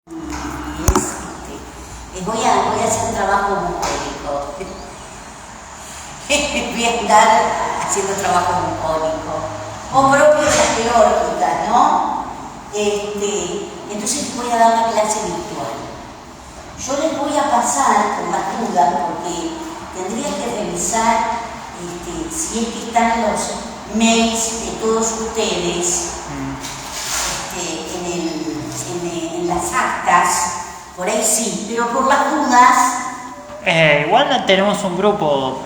Voy a hacer un trabajo bucólico. Voy a andar haciendo trabajo bucólico. O propio de las teóricas, ¿no? Entonces voy a dar la clase virtual. Yo les voy a pasar por las dudas porque tendría que revisar si es que están los mails de todos ustedes en las actas. Por ahí sí, pero por las dudas... Igual tenemos un grupo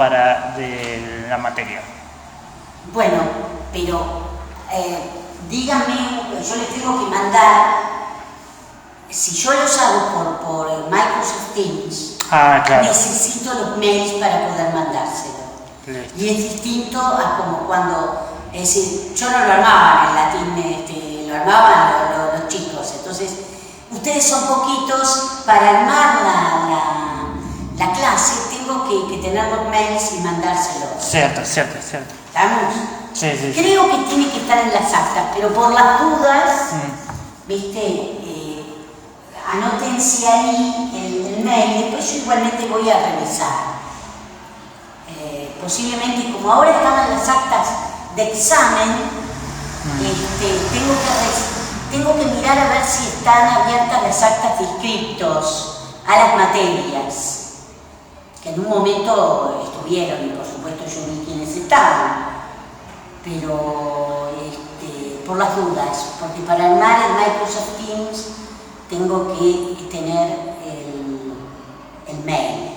de la materia. Bueno, pero díganme, yo les tengo que mandar, si yo los hago por Microsoft Teams, claro. necesito los mails para poder mandárselo. Listo. Y es distinto a como cuando, es decir, yo no lo armaba en latín, lo armaban los chicos, entonces ustedes son poquitos, para armar la clase tengo que tener los mails y mandárselos. Cierto. ¿Estamos? Sí. Creo que tiene que estar en las actas, pero por las dudas, anótense ahí el mail, después yo igualmente voy a revisar. Posiblemente, como ahora estaban las actas de examen, tengo que mirar a ver si están abiertas las actas de inscriptos a las materias, que en un momento estuvieron, y por supuesto yo vi quiénes estaban, pero por las dudas, porque para armar el Microsoft Teams tengo que tener el mail.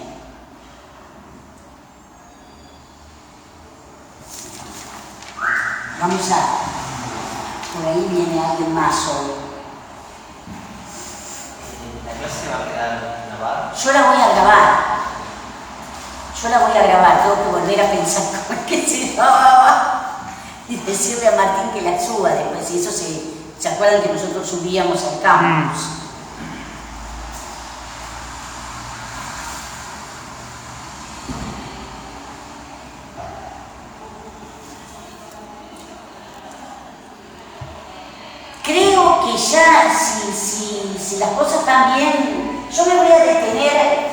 Vamos por ahí viene alguien más hoy. ¿La clase va a quedar grabada? Yo la voy a grabar, tengo que volver a pensar cómo es que se grababa y decirle a Martín que la suba después, y eso se acuerdan que nosotros subíamos al campus. Creo que ya, si las cosas están bien, yo me voy a detener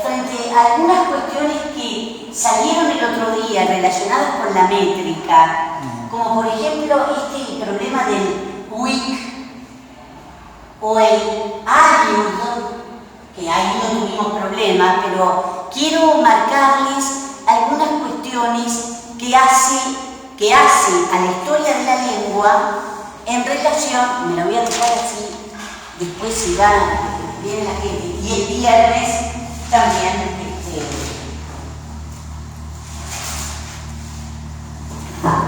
frente a algunas cuestiones que salieron el otro día relacionadas con la métrica, como por ejemplo este problema del weak o el ARIUD, que ahí no tuvimos problemas, pero quiero marcarles algunas cuestiones que hace a la historia de la lengua en relación, me la voy a dejar así, después si viene la gente, y el viernes también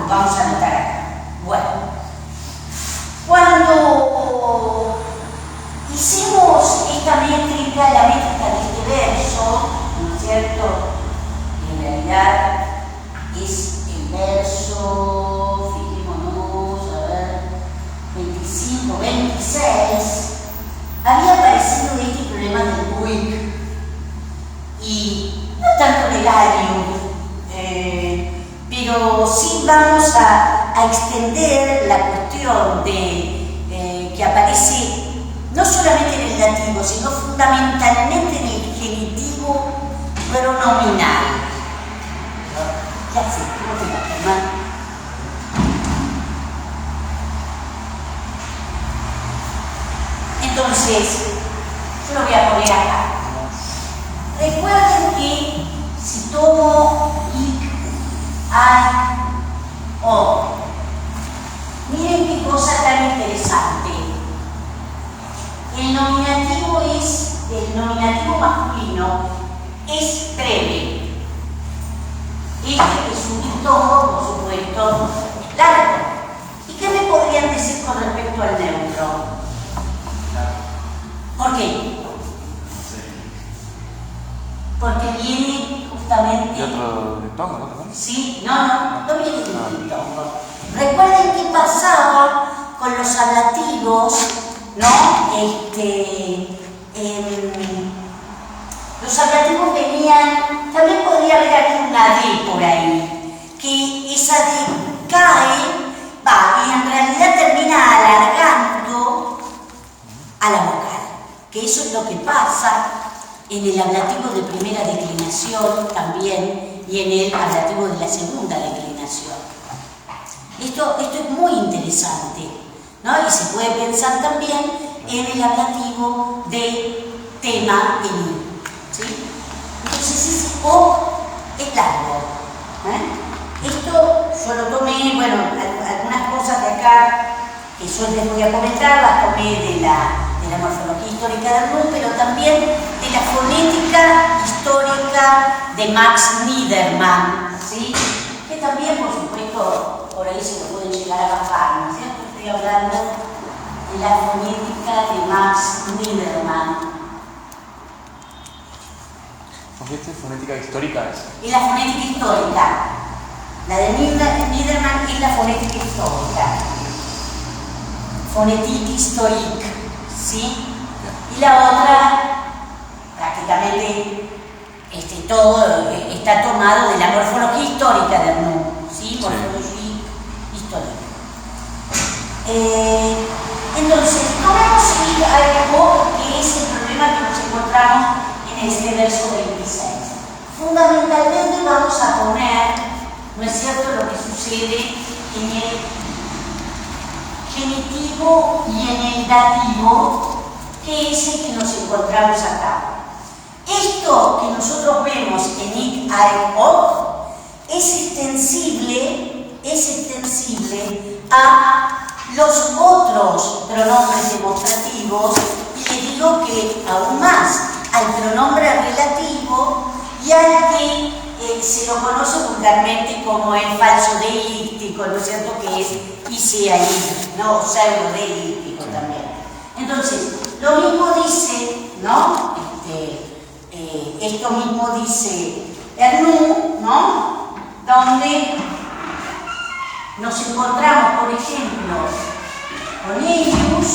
vamos a anotar acá. Bueno, cuando hicimos esta métrica, la métrica de este verso, ¿no es cierto? En realidad es el verso, fijémonos, a ver, 25, 26, había aparecido este problema del weak y no tanto del ARIUD, pero sí vamos a extender la cuestión de que aparece no solamente en el dativo, sino fundamentalmente en el genitivo pronominal. ¿Qué hace? ¿Cómo te va, hermano? Entonces, yo lo voy a poner acá. Recuerden que si tomo IC, hay, O, miren qué cosa tan interesante. El nominativo masculino es breve. Este que es un diptongo, por supuesto, es largo. ¿Y qué me podrían decir con respecto al neutro? ¿Por qué? Porque viene justamente... ¿Y otro diptongo, no? Sí, no viene de un diptongo. Recuerden qué pasaba con los ablativos, ¿no? Los ablativos venían, también podría haber aquí una D por ahí, que esa D cae, y en realidad termina alargando a la vocal, que eso es lo que pasa en el ablativo de primera declinación también y en el ablativo de la segunda declinación. Esto es muy interesante, ¿no? Y se puede pensar también en el ablativo de tema en I, ¿sí? Entonces ese O es largo, ¿eh? Esto yo lo tomé, bueno, algunas cosas de acá que yo les voy a comentar, las tomé de la morfología histórica de Arnoux, pero también de la fonética histórica de Max Niedermann, ¿sí? Que también, por supuesto, por ahí se lo pueden llegar a bajar, ¿no es cierto? Estoy hablando de la fonética de Max Niedermann. Fonética histórica es. Y la fonética histórica. La de Niedermann es la fonética histórica. Fonétique historique, ¿sí? Y la otra, prácticamente, todo está tomado de la morfología histórica de Arnoux, ¿sí? Morfología histórica. Entonces, no vamos a ir a algo que es el problema que nos encontramos en este verso 26. Fundamentalmente vamos a poner, ¿no es cierto?, lo que sucede en el genitivo y en el dativo, que es el que nos encontramos acá. Esto que nosotros vemos en ik, aek, ok es extensible a los otros pronombres demostrativos, y les digo que aún más al pronombre relativo y al que se lo conoce vulgarmente como el falso deíctico, ¿no es cierto?, que es iseaí, ¿no? Pseudo deíctico también. Entonces, lo mismo dice, ¿no? Esto mismo dice Arnoux, ¿no? Donde nos encontramos, por ejemplo, con ellos,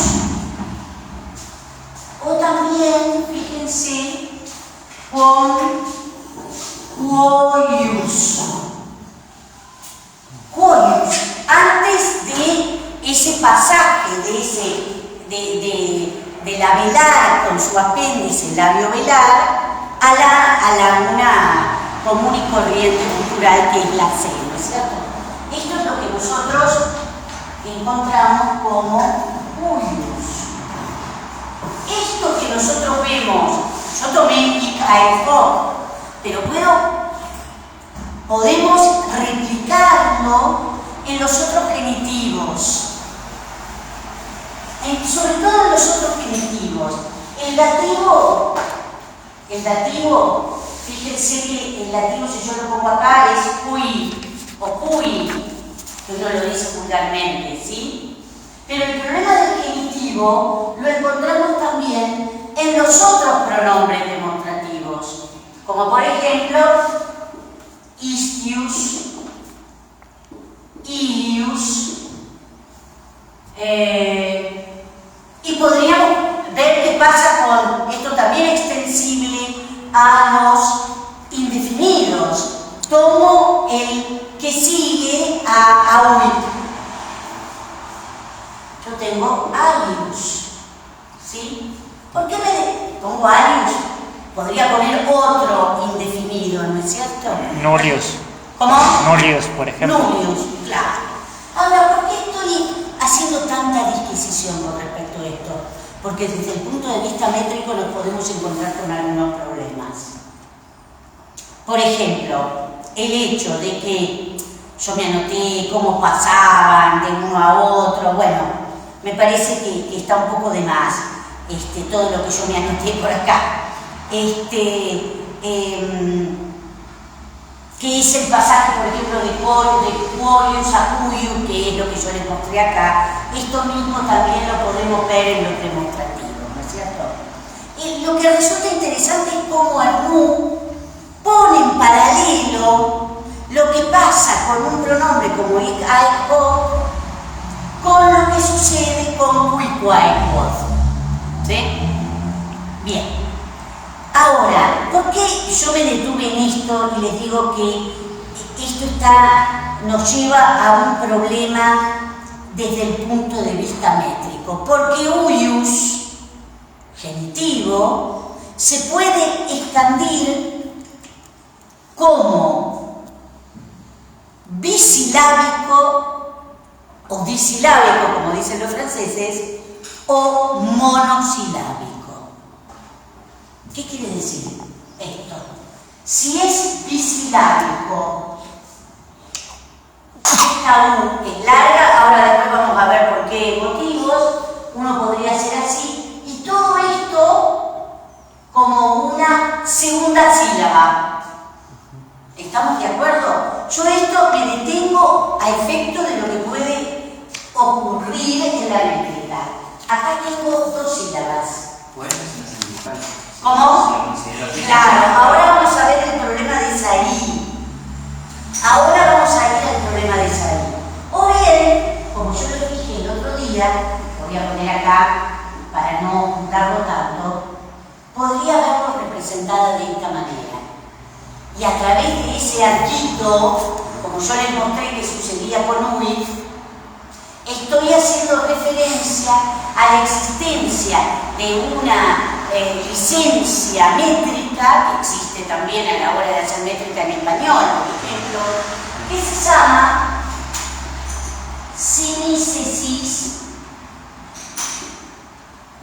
o también, fíjense, con quoius. Quoius, antes de ese pasaje, de la velar con su apéndice, el labio velar, a una común y corriente cultural que es la C, ¿no es cierto? Esto es lo que nosotros encontramos como quoius. Esto que nosotros vemos, yo tomé ik, aek, ok, pero podemos replicarlo en los otros genitivos, sobre todo en los otros genitivos. El dativo, fíjense que el dativo, si yo lo pongo acá, es cui o cui, que uno lo dice vulgarmente, ¿sí? Pero el problema del genitivo lo encontramos también en los otros pronombres demostrativos, como por ejemplo istius, ilius, y podríamos ver qué pasa con esto también extensible a los indefinidos. Tomo el que sigue a huir. Yo tengo alius, ¿sí? ¿Por qué me pongo alius? Podría poner otro indefinido, ¿no es cierto? Nullius. ¿Cómo? Nullius, por ejemplo. Nullius, claro. Ahora, ¿por qué estoy haciendo tanta disquisición con respecto a esto? Porque desde el punto de vista métrico nos podemos encontrar con algunos problemas. Por ejemplo, el hecho de que yo me anoté cómo pasaban de uno a otro, bueno, me parece que está un poco de más todo lo que yo me anoté por acá. Que es el pasaje, por ejemplo, de quoius a cuius, que es lo que yo les mostré acá. Esto mismo también lo podemos ver en los demostrativos, ¿no es cierto? Lo que resulta interesante es cómo Arnoux pone en paralelo lo que pasa con un pronombre como ik, aek, ok, con lo que sucede con qui, quae, quod. ¿Sí? Bien. Ahora, ¿por qué yo me detuve en esto y les digo que esto nos lleva a un problema desde el punto de vista métrico? Porque uius genitivo se puede expandir como bisilábico o disilábico, como dicen los franceses, o monosilábico. ¿Qué quiere decir esto? Si es bisilábico, esta U es larga, ahora después vamos a ver por qué motivos, uno podría ser así, y todo esto como una segunda sílaba. ¿Estamos de acuerdo? Yo esto me detengo a efecto de lo que puede ocurrir en la métrica. Acá tengo dos sílabas. Pues es una semivocal. ¿Cómo? Claro, ahora vamos a ver el problema de Saí. Ahora vamos a ir al problema de Saí. O bien, como yo lo dije el otro día, lo voy a poner acá para no juntarlo tanto, podría verlo representada de esta manera. Y a través de ese arquito, como yo les mostré que sucedía con UIF, estoy haciendo referencia a la existencia de una licencia métrica, que existe también a la hora de hacer métrica en español, por ejemplo, que se llama sinícesis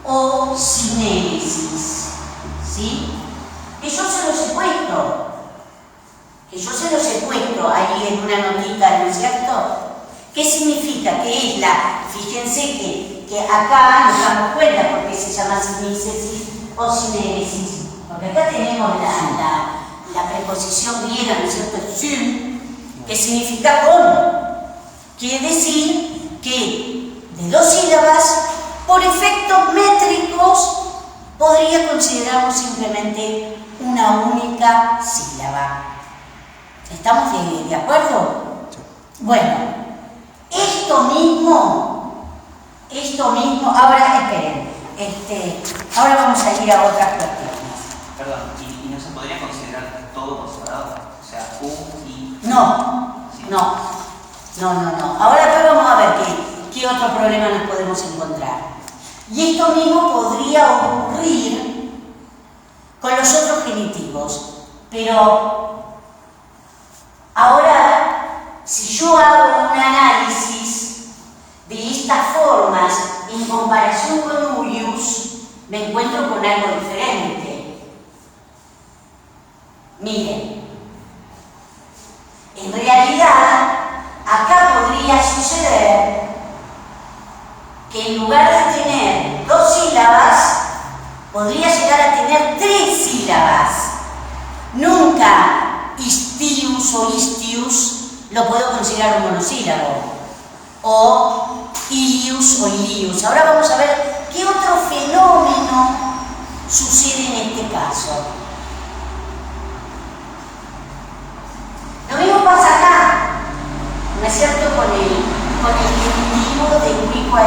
o sinéresis, ¿sí? Que yo se los he puesto, ahí en una notita, ¿no es cierto? ¿Qué significa? Que es fíjense que acá nos damos cuenta por qué se llama sinícesis o sinéresis, porque acá tenemos la preposición griega, ¿no es cierto? Syn, que significa con. Quiere decir que de dos sílabas, por efectos métricos, podría considerarnos simplemente una única sílaba. ¿Estamos de acuerdo? Bueno, esto mismo, ahora esperen, ahora vamos a ir a otras cuestiones. Perdón, ¿y no se podría considerar todo por separado? O sea, U, I... No. Ahora después vamos a ver qué otro problema nos podemos encontrar. Y esto mismo podría ocurrir con los otros genitivos. Pero ahora, si yo hago un análisis de estas formas en comparación con Ulius, me encuentro con algo diferente. Miren, en realidad, acá podría suceder que en lugar de tener dos sílabas, podría llegar a tener tres sílabas. Nunca istius o istius lo puedo considerar un monosílabo, o ilius o ilius. Ahora vamos a ver qué otro fenómeno sucede en este caso. Lo mismo pasa acá, ¿no es cierto? Con el genitivo de ubicuo.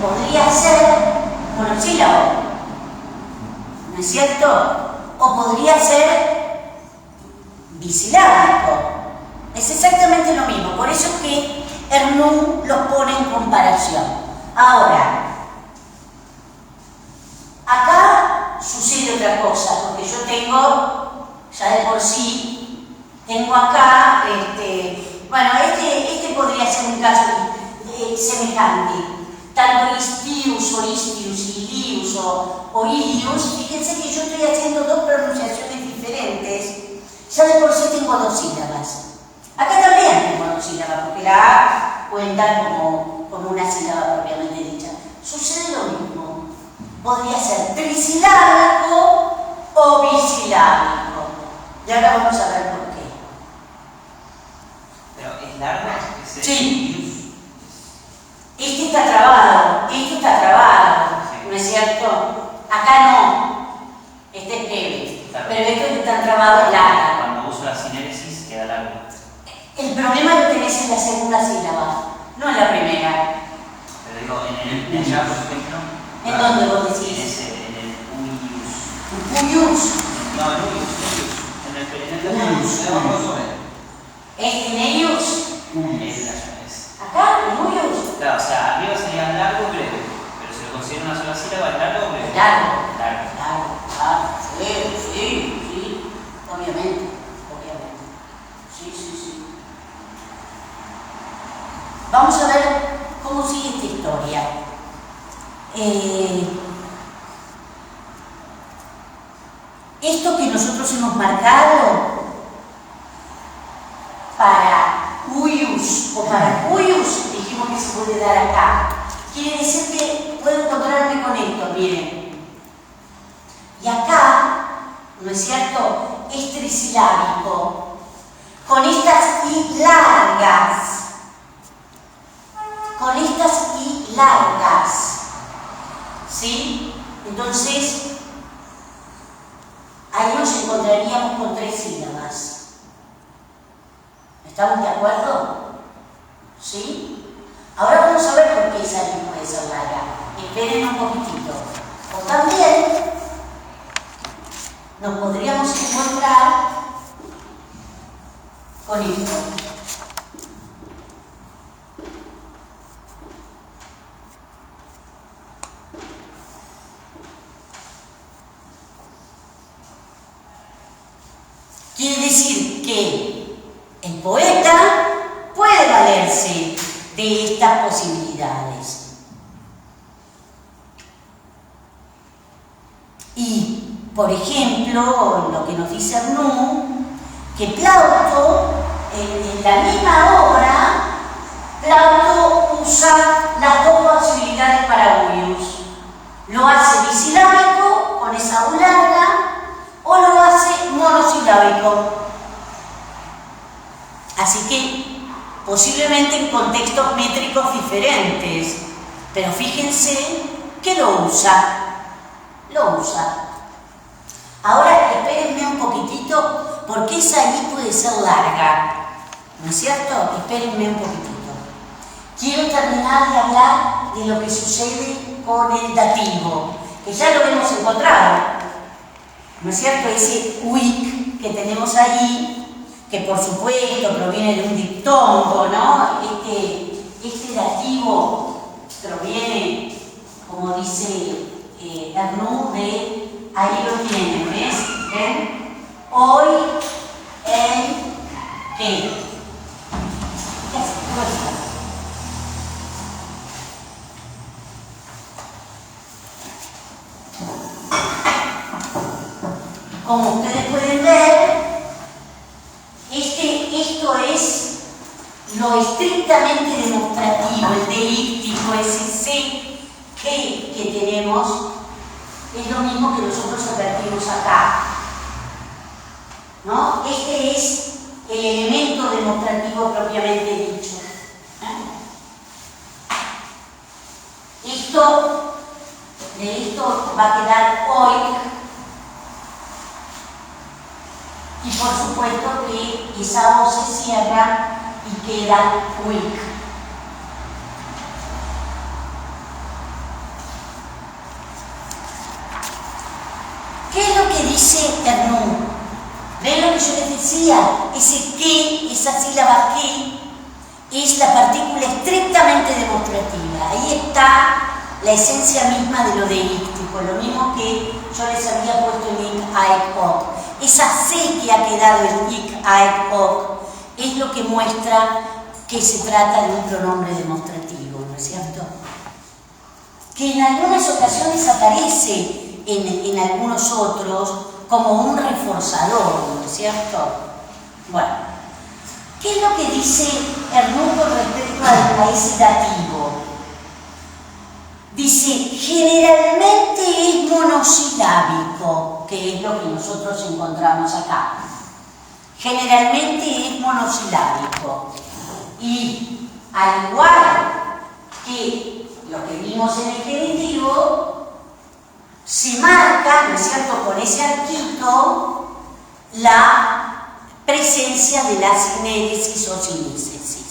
Podría ser monosílabo, ¿no es cierto? O podría ser bisilábico. Es exactamente lo mismo, por eso es que Ernoult los pone en comparación. Ahora, acá sucede otra cosa, porque yo tengo, ya de por sí, tengo acá, bueno, este podría ser un caso semejante. Tanto istius o istius, ilius o ilius, fíjense que yo estoy haciendo dos pronunciaciones diferentes. Ya de por sí tengo dos sílabas. Acá también tengo dos sílabas, porque la A cuenta como una sílaba propiamente dicha. Sucede lo mismo. Podría ser trisilábico o bisilábico. Y ahora vamos a ver por qué. ¿Pero es largo? Sí. Este está trabado, esto está trabado, ¿no es cierto? Acá no. Este es breve. Claro. Pero esto que está trabado es largo. Cuando uso la sinéresis queda largo. El problema lo tenés en la segunda sílaba, no en la primera. Pero digo, en el allá, por ejemplo... ¿En dónde vos decís? En el Ulius. Ulius. No, en Ulius. En el ¿En Elius? ¿Acá? ¿En Ulius? Claro, o sea, arriba sería largo o breve, pero si lo considero una sola sílaba, ¿es largo o breve? Largo. Largo. Claro, sí, obviamente. Sí. Vamos a ver cómo sigue esta historia. Esto que nosotros hemos marcado para Cuyus o para Cuyus, dijimos que se puede dar acá. Quiere decir que puedo encontrarme con esto, miren. Y acá, ¿no es cierto?, es trisilábico, con estas i largas, ¿sí? Entonces, ahí nos encontraríamos con 3 sílabas. ¿Estamos de acuerdo? ¿Sí? Ahora vamos a ver por qué esa I puede ser larga. Esperen un poquitito. O también nos podríamos encontrar con esto. Quiere decir que el poeta puede valerse de estas posibilidades. Y, por ejemplo, lo que nos dice Arnoux, que Plauto, en la misma obra, Plauto usa las 2 posibilidades para Cuyus. Lo hace bisilábico, con esa U larga, o lo hace monosilábico. Así que posiblemente en contextos métricos diferentes, pero fíjense que lo usa. Ahora espérenme un poquitito, porque esa I puede ser larga, ¿no es cierto? Espérenme un poquitito. Quiero terminar de hablar de lo que sucede con el dativo, que ya lo hemos encontrado, ¿no es cierto? Ese uic que tenemos ahí, que por supuesto proviene de un diptongo, ¿no? Este dativo proviene, como dice Arnoux, de, ahí lo tienen, ¿ves? ¿Ven? Hoy, en, ¿qué? ¿Qué hace? Como ustedes pueden ver, esto es lo estrictamente demostrativo, el deíctico, ese C que tenemos, es lo mismo que nosotros advertimos acá, ¿no? Este es el elemento demostrativo propiamente dicho. De esto va a quedar hoy. Y por supuesto que esa O se cierra y queda weak. ¿Qué es lo que dice Arnoux? ¿Ven lo que yo les decía? Ese que, esa sílaba que, es la partícula estrictamente demostrativa. Ahí está la esencia misma de lo deíctico, lo mismo que yo les había puesto en ic, aec, oc. Esa C que ha quedado en ic, aec, oc es lo que muestra que se trata de un pronombre demostrativo, ¿no es cierto? Que en algunas ocasiones aparece en algunos otros como un reforzador, ¿no es cierto? Bueno, ¿qué es lo que dice Arnoux con respecto a ese dativo? Dice, generalmente es monosilábico, que es lo que nosotros encontramos acá. Generalmente es monosilábico. Y al igual que lo que vimos en el genitivo, se marca, ¿no es cierto?, con ese arquito, la presencia de la sinéresis o sinícesis.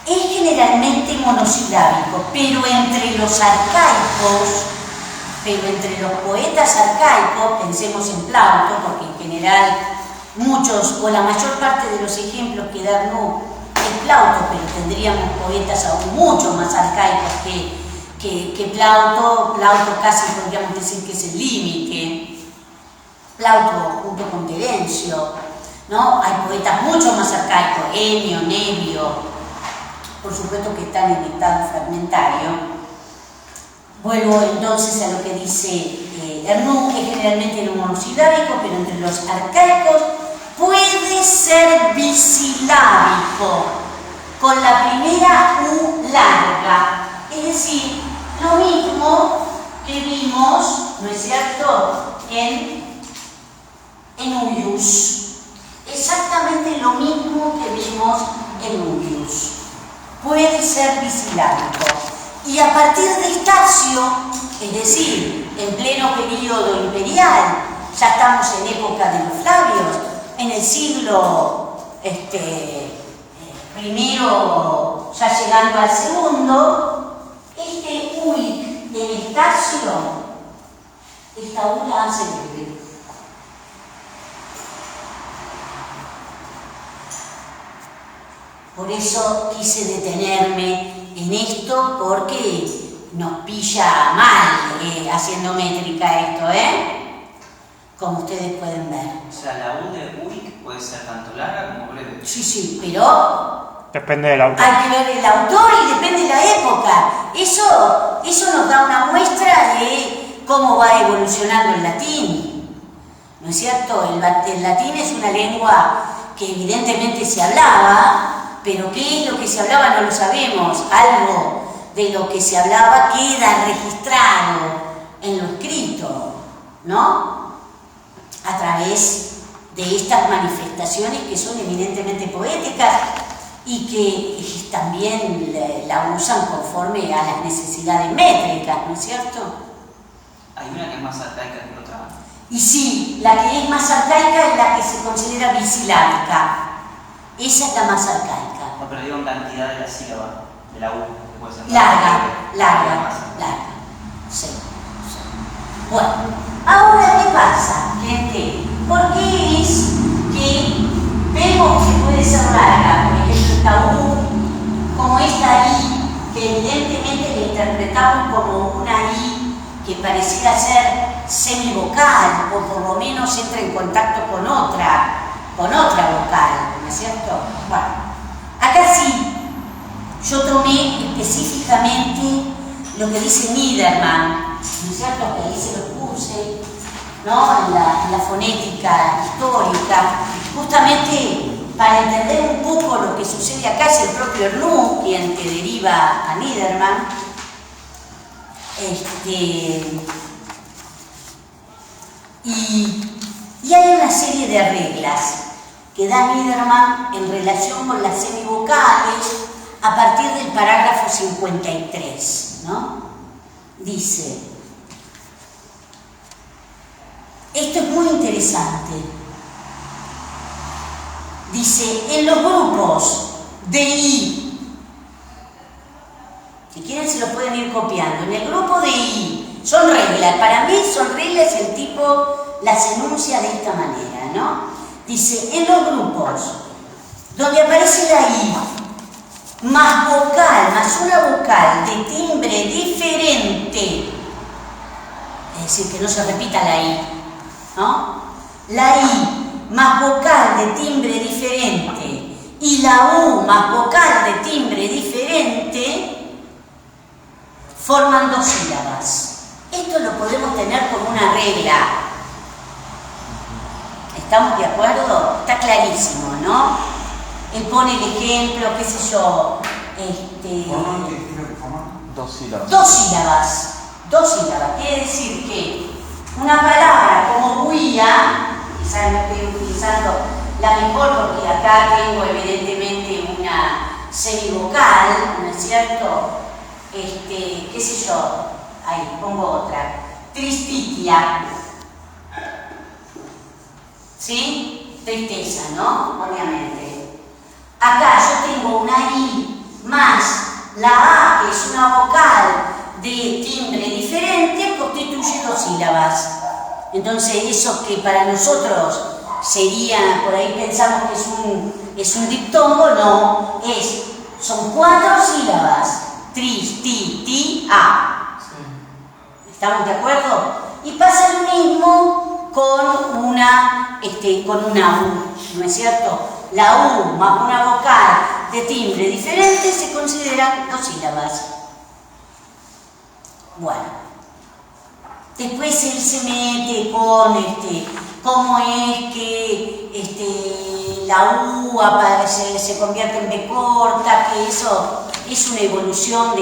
Es generalmente monosilábico, pero entre los arcaicos, pero entre los poetas arcaicos, pensemos en Plauto, porque en general muchos o la mayor parte de los ejemplos que da Arnoux es Plauto, pero tendríamos poetas aún mucho más arcaicos que que Plauto casi podríamos decir que es el límite, Plauto junto con Terencio, ¿no? Hay poetas mucho más arcaicos, Enio, Nevio, por supuesto que están en estado fragmentario. Vuelvo entonces a lo que dice Hernú, que generalmente no monosilábico, pero entre los arcaicos puede ser bisilábico, con la primera U larga, es decir, lo mismo que vimos, ¿no es cierto?, en Uius. Exactamente lo mismo que vimos en Uius. Puede ser bisilábico. Y a partir de Estacio, es decir, en pleno periodo imperial, ya estamos en época de los Flavios, en el siglo primero, ya llegando al segundo, Uic en Estacio, esta U la hace libre. Por eso quise detenerme en esto, porque nos pilla mal haciendo métrica esto, como ustedes pueden ver. O sea, la U de Uic puede ser tanto larga como breve. Sí, pero Depende del autor. hay que ver el autor y depende de la época. Eso nos da una muestra de cómo va evolucionando el latín. ¿No es cierto? El latín es una lengua que evidentemente se hablaba, pero qué es lo que se hablaba no lo sabemos. Algo de lo que se hablaba queda registrado en lo escrito, ¿no? A través de estas manifestaciones que son eminentemente poéticas y que también la usan conforme a las necesidades métricas, ¿no es cierto? Hay una que es más arcaica que otra. Y sí, la que es más arcaica es la que se considera bisilábica. Esa es la más arcaica. No, pero digo en cantidad de la sílaba, de la U, que puede ser Larga. Sí. Bueno, ahora, ¿qué pasa, gente? ¿Por qué es que vemos que puede ser larga? Por ejemplo, esta U, como esta I, que evidentemente la interpretamos como una I que pareciera ser semivocal, o por lo menos entra en contacto con otra vocal, ¿no es cierto? Bueno, acá sí, yo tomé específicamente lo que dice Niedermann, ¿no es cierto? Que ahí se lo puse, ¿no? En la fonética histórica, justamente para entender un poco lo que sucede acá. Es el propio Hernú quien te deriva a Niedermann. Y hay una serie de reglas que da Niedermann en relación con las semivocales a partir del parágrafo 53, ¿no? Dice, esto es muy interesante, dice, en los grupos de I, si quieren se lo pueden ir copiando, en el grupo de I, son reglas, para mí son reglas, el tipo las enuncia de esta manera, ¿no? Dice, en los grupos donde aparece la I, más vocal, más una vocal de timbre diferente, es decir, que no se repita la I, ¿no? La I más vocal de timbre diferente y la U más vocal de timbre diferente forman dos sílabas. Esto lo podemos tener como una regla. ¿Estamos de acuerdo? Está clarísimo, ¿no? Él pone el ejemplo, qué sé yo, Dos sílabas. Dos sílabas. Quiere decir que una palabra como buía, quizás no estoy utilizando la mejor porque acá tengo evidentemente una semivocal, ¿no es cierto? Qué sé yo, ahí pongo otra, tristitia, ¿sí? Tristeza, ¿no? Obviamente. Acá yo tengo una I más la A, que es una vocal de timbre diferente, constituye dos sílabas. Entonces, eso que para nosotros sería, por ahí pensamos que es un diptongo, no, son cuatro sílabas. Tris, ti, a. ¿Estamos de acuerdo? Y pasa lo mismo con una U, ¿no es cierto? La U más una vocal de timbre diferente se consideran 2 sílabas. Bueno. Después él se mete con cómo es que la U se convierte en B corta, que eso es una evolución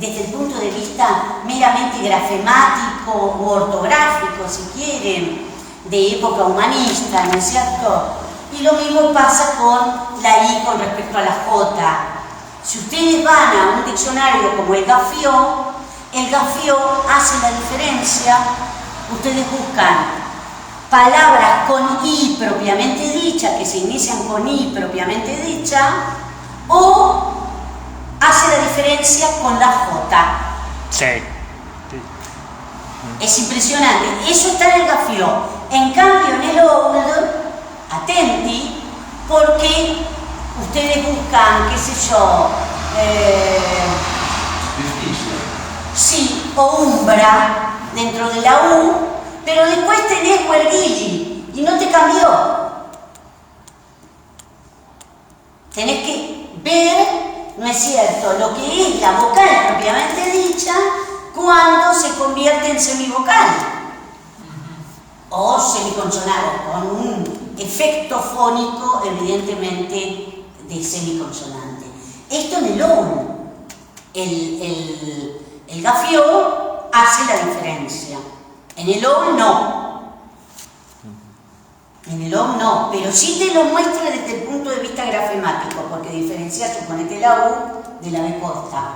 desde el punto de vista meramente grafemático o ortográfico, si quieren, de época humanista, ¿no es cierto? Y lo mismo pasa con la I con respecto a la J. Si ustedes van a un diccionario como el Gafio hace la diferencia. Ustedes buscan palabras con I propiamente dicha, que se inician con I propiamente dicha, o hace la diferencia con la J. Sí. Es impresionante. Eso está en el Gafio. En cambio, en el Old, atenti, porque ustedes buscan, qué sé yo, sí, o umbra dentro de la U, pero después tenés huerguilli y no te cambió. Tenés que ver, ¿no es cierto?, lo que es la vocal propiamente dicha cuando se convierte en semivocal o semiconsonante, con un efecto fónico evidentemente de semiconsonante. Esto en el OU. El Gafio hace la diferencia. En el OU no. En el OU no, pero sí te lo muestra desde el punto de vista grafemático, porque diferencia, suponete, la U de la B corta.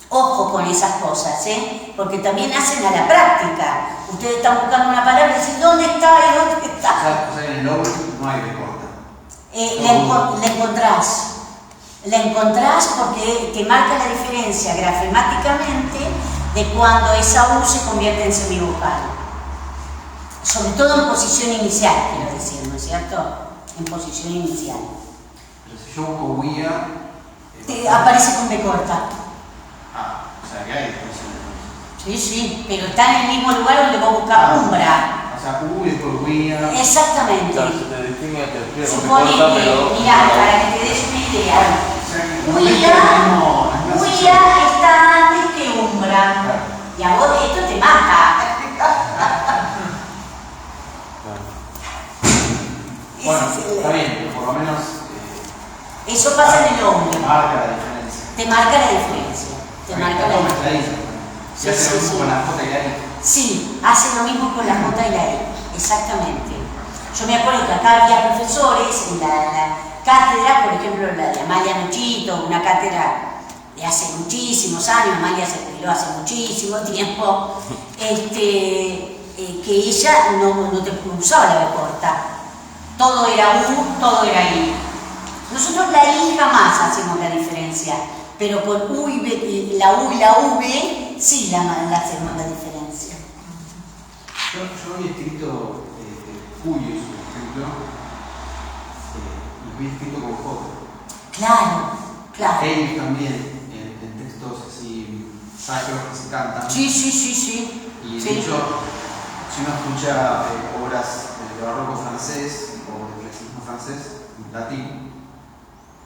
Ojo con esas cosas, porque también hacen a la práctica. Ustedes están buscando una palabra y dicen, ¿dónde está? ¿Y dónde está? O sea, en el OU no hay B corta. La encontrás porque te marca la diferencia grafemáticamente de cuando esa U se convierte en semivocal. Sobre todo en posición inicial, quiero decir, ¿no es cierto? En posición inicial. Pero si yo busco guía... Te aparece con B corta. O sea, que hay expresión de Sí, sí, pero está en el mismo lugar donde vos buscas umbra. O sea, U y después guía... Exactamente. Claro, se te distingue, te escribe con Supone B corta, que, pero... mirá, para que te des una idea, no es el mismo- Guía está antes que umbra. Claro. Y a vos esto te mata. Bueno, Ese es el- está bien, pero por lo menos... Eso pasa en el hombre. marca la diferencia. Te marca la diferencia. Te marca la diferencia. Si hace lo mismo con la J y la I. Sí, hace lo mismo con la J y la E. Exactamente. Yo me acuerdo que acá había profesores en la cátedra, por ejemplo, la de Amalia Nuchito, una cátedra de hace muchísimos años, Amalia se jubiló hace muchísimo tiempo, que ella no te usaba la B corta. Todo era U, todo era I. Nosotros la I jamás hacemos la diferencia, pero con U y B, la U y la V sí la hacemos la diferencia. Yo había escrito Cuyos, por ejemplo, y había escrito con J. Claro. Ellos también, en textos así sacros que se cantan. Sí. Y de Sí. hecho, si uno escucha obras de barroco francés o de clasicismo francés, en latín,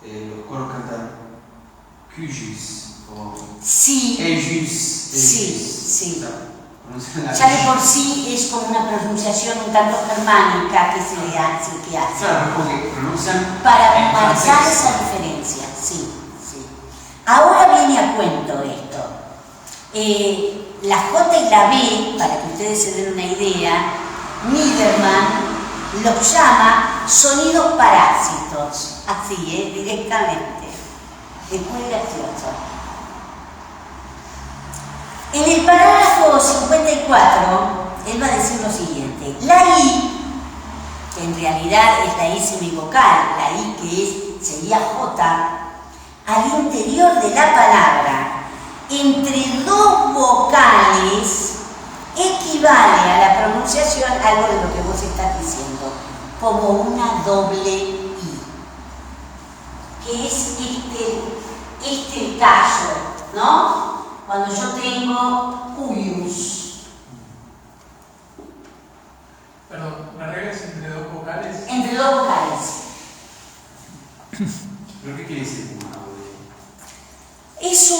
los coros cantan Cuyos o Sí. Ellos. Sí. Pronuncian la Ya de por sí es como una pronunciación un tanto germánica que se hace. Claro, porque pronuncian Para en marcar francés. esa diferencia, sí. Ahora viene a cuento esto. La J y la B, para que ustedes se den una idea, Niederman los llama sonidos parásitos, así, directamente. Es muy gracioso. En el parágrafo 54, él va a decir lo siguiente: la I, que en realidad es la I semivocal, la I que sería J, al interior de la palabra, entre dos vocales, equivale a la pronunciación, algo de lo que vos estás diciendo, como una doble I, que es este tallo, ¿no? cuando yo tengo uius. Perdón, ¿la regla es entre dos vocales? Entre dos vocales. ¿Pero qué quiere decir una doble I? Es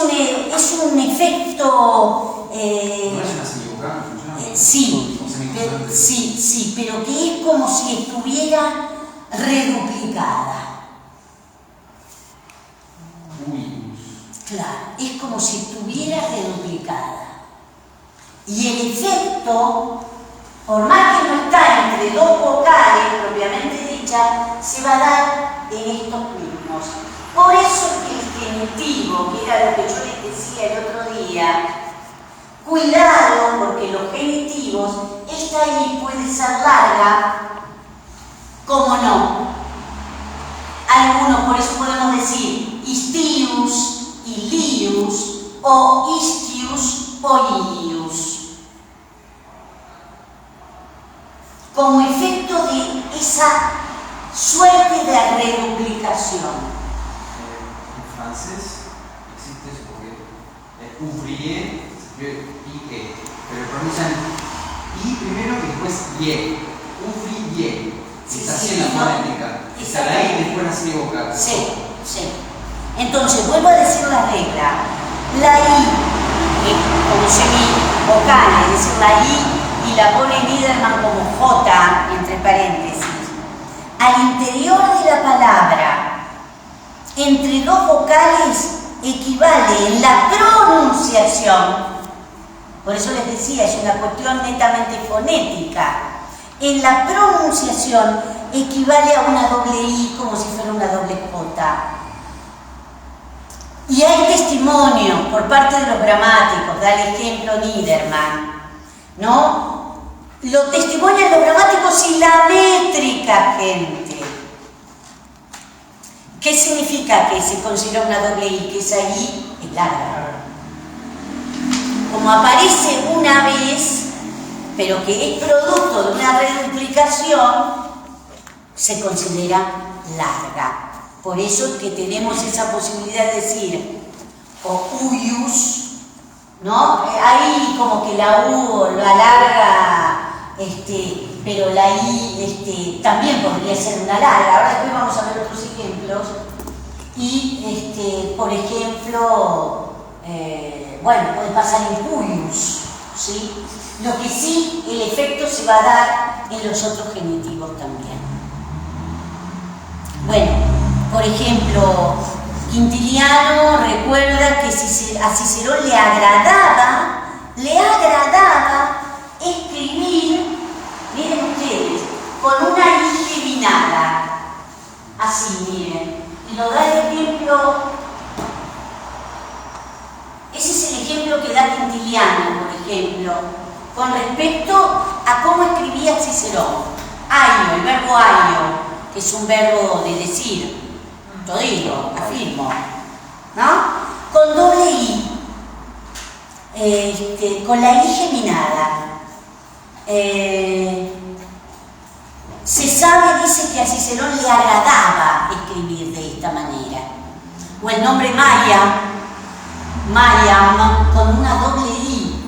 un efecto... ¿No es una semivocal? ¿Funciona? Sí, ¿O semiconsonante? sí, pero que es como si estuviera reduplicada. Uius. Claro, es como si estuviera reduplicada. Y el efecto, por más que no está entre dos vocales propiamente dichas, se va a dar en estos mismos. Por eso que el genitivo, que era lo que yo les decía el otro día, cuidado, porque los genitivos, esta I puede ser larga, como no. Algunos, por eso podemos decir istius, ilius, o istius, o ilius. Como efecto de esa suerte de reduplicación. En francés existe eso porque ouvrier se escribe I-E, pero pronuncian I primero y después IE. Ouvrier. Sí, Está sí, así en la no, fonética. Está la I y después la semivocal. Sí, sí. Entonces, vuelvo a decir la regla. La I, como semivocal, es decir, la I y la pone Niederman como J, entre paréntesis, al interior de la palabra, entre dos vocales, equivale en la pronunciación, por eso les decía, es una cuestión netamente fonética, en la pronunciación equivale a una doble I como si fuera una doble J. Y hay testimonio por parte de los gramáticos, da el ejemplo Niederman, ¿no? Lo testimonian los gramáticos y la métrica, gente. ¿Qué significa que se considera una doble I? Que esa I es larga. Como aparece una vez, pero que es producto de una reduplicación, se considera larga. Por eso es que tenemos esa posibilidad de decir o uius, ¿no? Ahí como que la U la larga, pero la I también podría ser una larga. Ahora después vamos a ver otros ejemplos. Y, por ejemplo, bueno, puede pasar en uius, ¿sí? Lo que sí, el efecto se va a dar en los otros genitivos también. Bueno, por ejemplo, Quintiliano recuerda que a Cicerón le agradaba escribir, miren ustedes, con una I geminada. Así, miren. Y lo da el ejemplo, ese es el ejemplo que da Quintiliano, por ejemplo, con respecto a cómo escribía Cicerón. Aio, el verbo aio, que es un verbo de decir, yo digo, afirmo, ¿no? Con doble I, con la I geminada. Se sabe, dice, que a Cicerón le agradaba escribir de esta manera. O el nombre Mariam, con una doble I.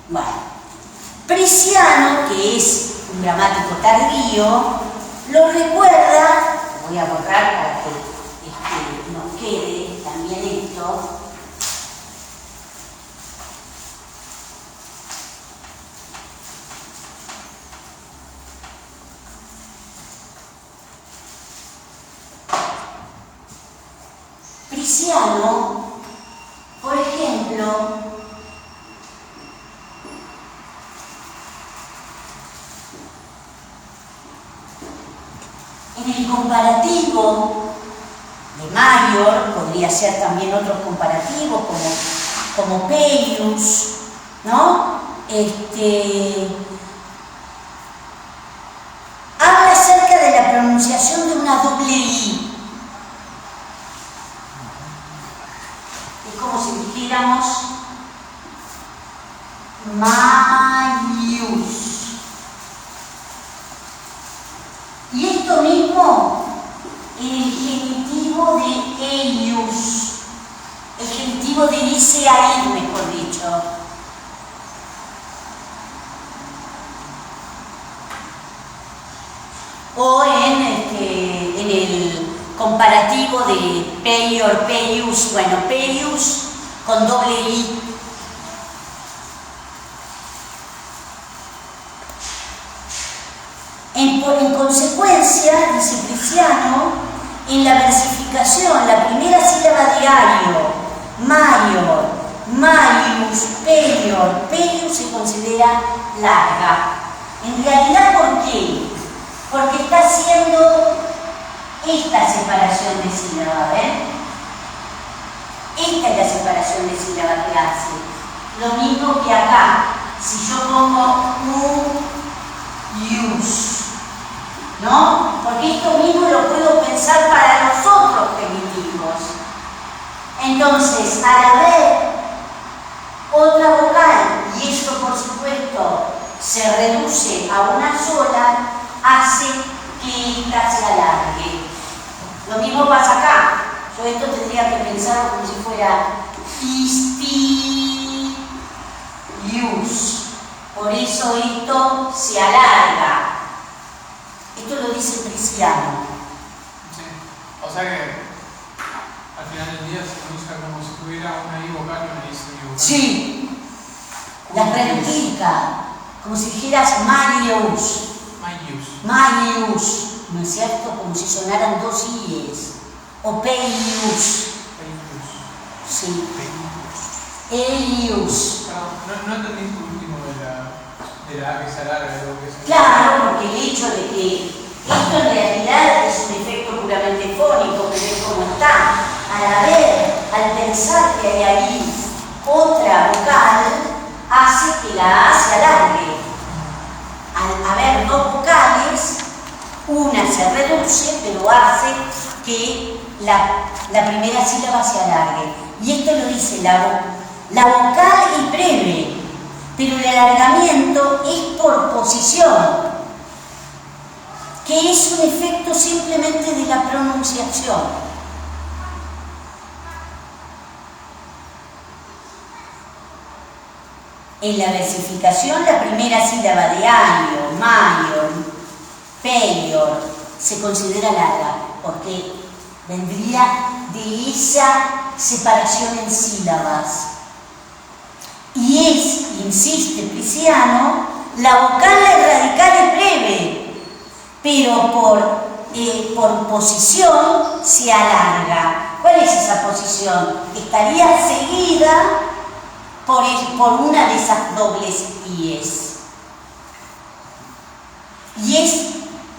Bueno, Prisciano, que es un gramático tardío, lo recuerda, voy a borrar para que nos quede también esto. Prisciano, por ejemplo, en el comparativo de Mayor, podría ser también otros comparativos como Peius, ¿no? Habla acerca de la pronunciación de una doble I. Es como si dijéramos Maius. Y esto mismo en el genitivo de eius. diminutivo de irse a ir, mejor dicho. O en el comparativo de peior, peius, bueno, peius con doble I. En consecuencia, dice Prisciano, en la versificación, la primera sílaba de ario, maior, maius, peior, peius se considera larga. En realidad, ¿por qué? Porque está haciendo esta separación de sílaba, ¿ven? Esta es la separación de sílaba que hace. Lo mismo que acá. Si yo pongo ius, ¿no? Porque esto mismo lo puedo pensar para los otros genitivos. Entonces, al haber otra vocal, y esto por supuesto se reduce a una sola, hace que esta se alargue. Lo mismo pasa acá. Yo esto tendría que pensarlo como si fuera isti, ius. Por eso esto se alarga. Esto lo dice Prisciano. Sí. O sea que al final del día se usa como si tuviera una I vocal y una I vocal. Sí. La reduplica. Como si dijeras Marius. Maius, ¿no es cierto? Como si sonaran dos i's. O peius. Sí. Eius. No entendí tu último de la A que se alarga, de lo que se... Claro, porque el hecho de que esto en realidad es un efecto puramente fónico, que es como está. Al pensar que hay ahí otra vocal, hace que la A se alargue. Al haber dos vocales, una se reduce, pero hace que la primera sílaba se alargue. Y esto lo dice la vocal es breve, pero el alargamiento es por posición, que es un efecto simplemente de la pronunciación. En la versificación, la primera sílaba de ario, maior, peior, se considera larga, porque vendría de esa separación en sílabas. Y es, insiste Prisciano, la vocal radical es breve, pero por posición se alarga. ¿Cuál es esa posición? Estaría seguida por una de esas dobles i's. Y es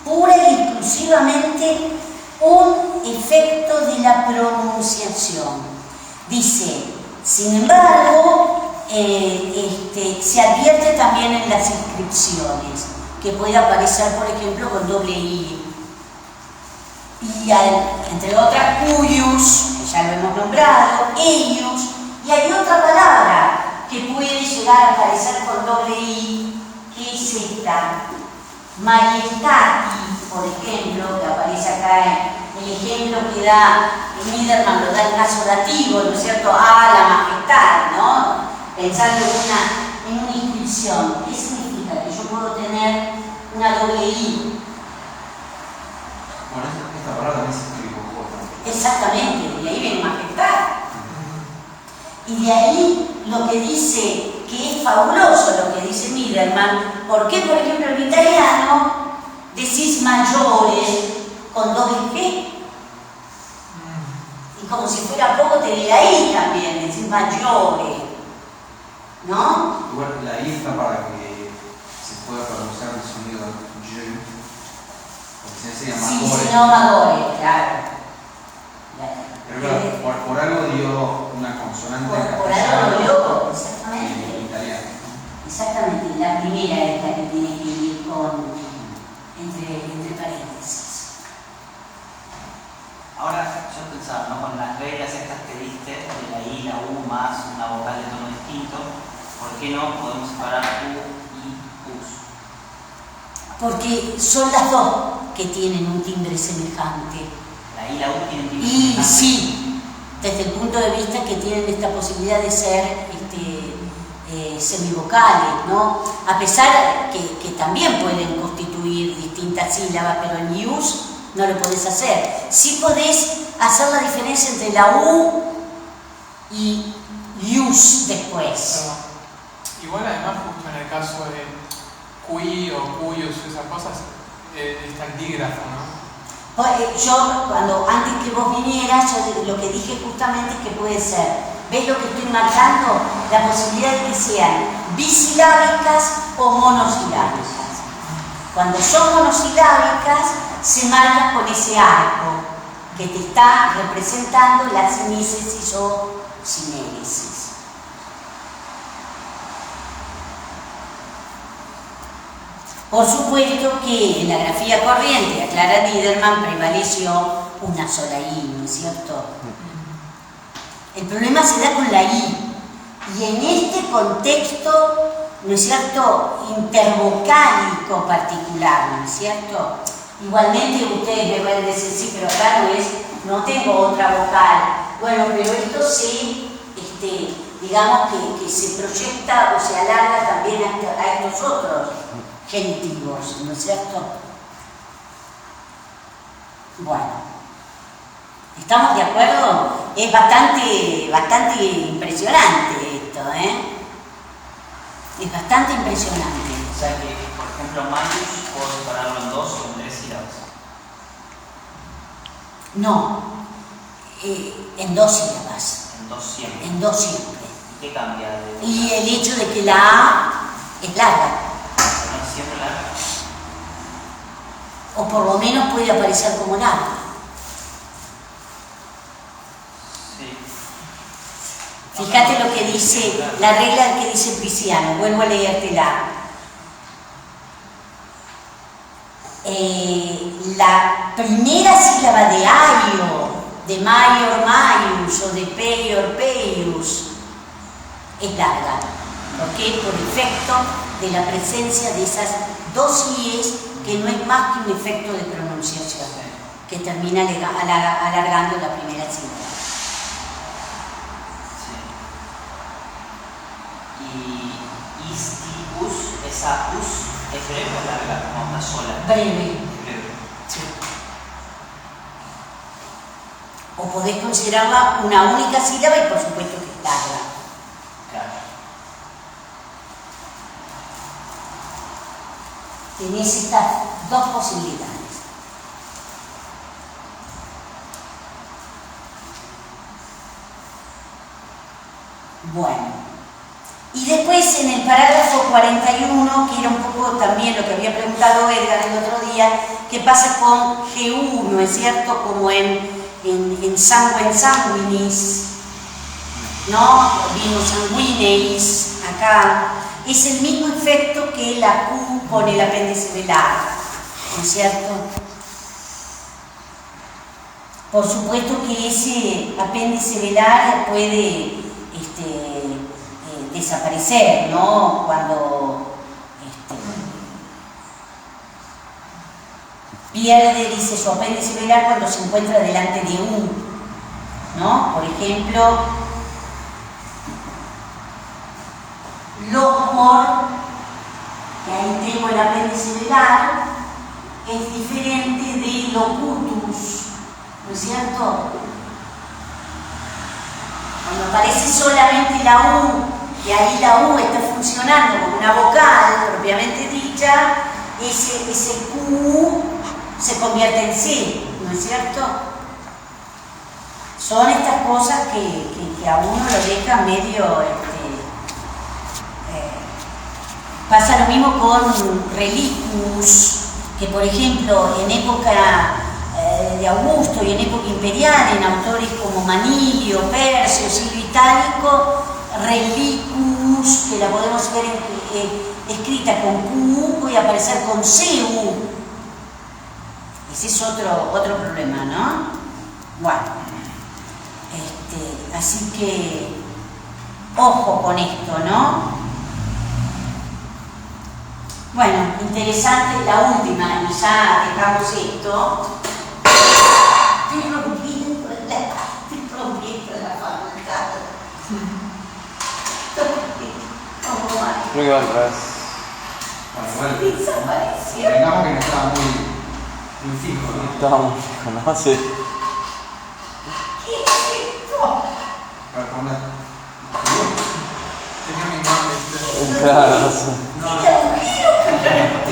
pura y exclusivamente un efecto de la pronunciación. Dice, sin embargo, se advierte también en las inscripciones, que puede aparecer, por ejemplo, con doble i. Y entre otras, cuius, que ya lo hemos nombrado, eius, y hay otra palabra que puede llegar a aparecer con doble i, que es esta, majestati, por ejemplo, que aparece acá en el ejemplo que da Miderman, lo da en caso dativo, ¿no es cierto? A la majestad, ¿no? Pensando en una inscripción. ¿Qué significa? Que yo puedo tener una doble i. Bueno, esta palabra también se escribe con J. Exactamente, de ahí viene majestad. Y de ahí lo que dice, que es fabuloso lo que dice Miderman. ¿Por qué, por ejemplo, en italiano decís maggiore con doble G? Y como si fuera poco te de ahí también, decís maggiore, ¿no? Igual la I está para que se pueda pronunciar el sonido J, porque si no sería Sí, magore. si no maggiore, claro. Pero claro, por algo dio una consonante en Por algo castellano lo y exactamente. en italiano. Exactamente, la primera es la que tiene que ir entre paréntesis. Ahora yo pensaba, ¿no? Con las reglas estas que diste, de la I, la U más una vocal de tono distinto, ¿por qué no podemos separar U y US? Porque son las dos que tienen un timbre semejante. La I y la U tienen timbre Y semejante. sí, desde el punto de vista que tienen esta posibilidad de ser semivocales, ¿no? A pesar que también pueden constituir distintas sílabas, pero en ius no lo podés hacer. Sí podés hacer la diferencia entre la U y ius después. Pero, igual además justo en el caso de qui o cuyos, esas cosas, está el dígrafo, ¿no? Yo, antes que vos vinieras, yo lo que dije justamente es que puede ser, ¿ves lo que estoy marcando? La posibilidad de que sean bisilábicas o monosilábicas. Cuando son monosilábicas, se marcan con ese arco que te está representando la sinícesis o sinéresis. Por supuesto que en la grafía corriente a Clara Liederman prevaleció una sola I, ¿no es cierto? El problema se da con la I, y en este contexto, ¿no es cierto?, intervocálico particular, ¿no es cierto? Igualmente ustedes me van a decir, sí, pero acá no tengo otra vocal. Bueno, pero esto sí, digamos que se proyecta o se alarga también a estos otros genitivos, ¿no es cierto? Bueno, ¿estamos de acuerdo? Es bastante impresionante esto, ¿eh? Es bastante impresionante. O sea que, por ejemplo, Marius puedo separarlo en 2 o en 3 sílabas. No, en 2 sílabas. En 2 siempre. En 2 siempre. ¿Y qué cambia? Y el hecho de que la A es larga. ¿No es siempre larga? O por lo menos puede aparecer como larga. Sí. Fíjate lo que dice, la regla que dice Pisciano, vuelvo a leértela. La primera sílaba de aio, de maior maius o de peior peius, es larga. ¿Por qué? Por efecto de la presencia de esas dos ies, que no es más que un efecto de pronunciación, que termina alargando la primera sílaba. Y istibus, esa us, es breve o larga, como una sola. Breve. Es breve. Sí. O podés considerarla una única sílaba y por supuesto que es larga. Claro. Tenés estas dos posibilidades. Bueno. Y después en el parágrafo 41, que era un poco también lo que había preguntado Edgar el otro día, ¿qué pasa con GU, no es cierto? Como en sanguine sanguinis, ¿no? Vino sanguineis, acá. Es el mismo efecto que la Q con el apéndice velar, ¿no es cierto? Por supuesto que ese apéndice velar puede desaparecer, ¿no? Cuando pierde, dice, su apéndice velar cuando se encuentra delante de U, ¿no? Por ejemplo, locmor, que ahí tengo el apéndice velar, es diferente de locutus, ¿no es cierto? Cuando aparece solamente la U, que ahí la U está funcionando como una vocal propiamente dicha, ese Q se convierte en C, ¿no es cierto? Son estas cosas que a uno lo deja medio... Pasa lo mismo con relicus, que por ejemplo en época de Augusto y en época imperial, en autores como Manilio, Persio, Silvio Itálico, relicus, que la podemos ver escrita con Q, puede aparecer con CU. Ese es otro problema, ¿no? Bueno, así que ojo con esto, ¿no? Bueno, interesante la última, y ya dejamos esto. Estoy rompiendo Creo que va al revés. Bueno, igual. Desapareció. Digamos que no estaba muy fijo, ¿no? Estaba muy fijo, ¿no? Sí. ¿Qué es esto? Para poner. Tenía mi mano, Claro, no sé. ¿Qué agujero?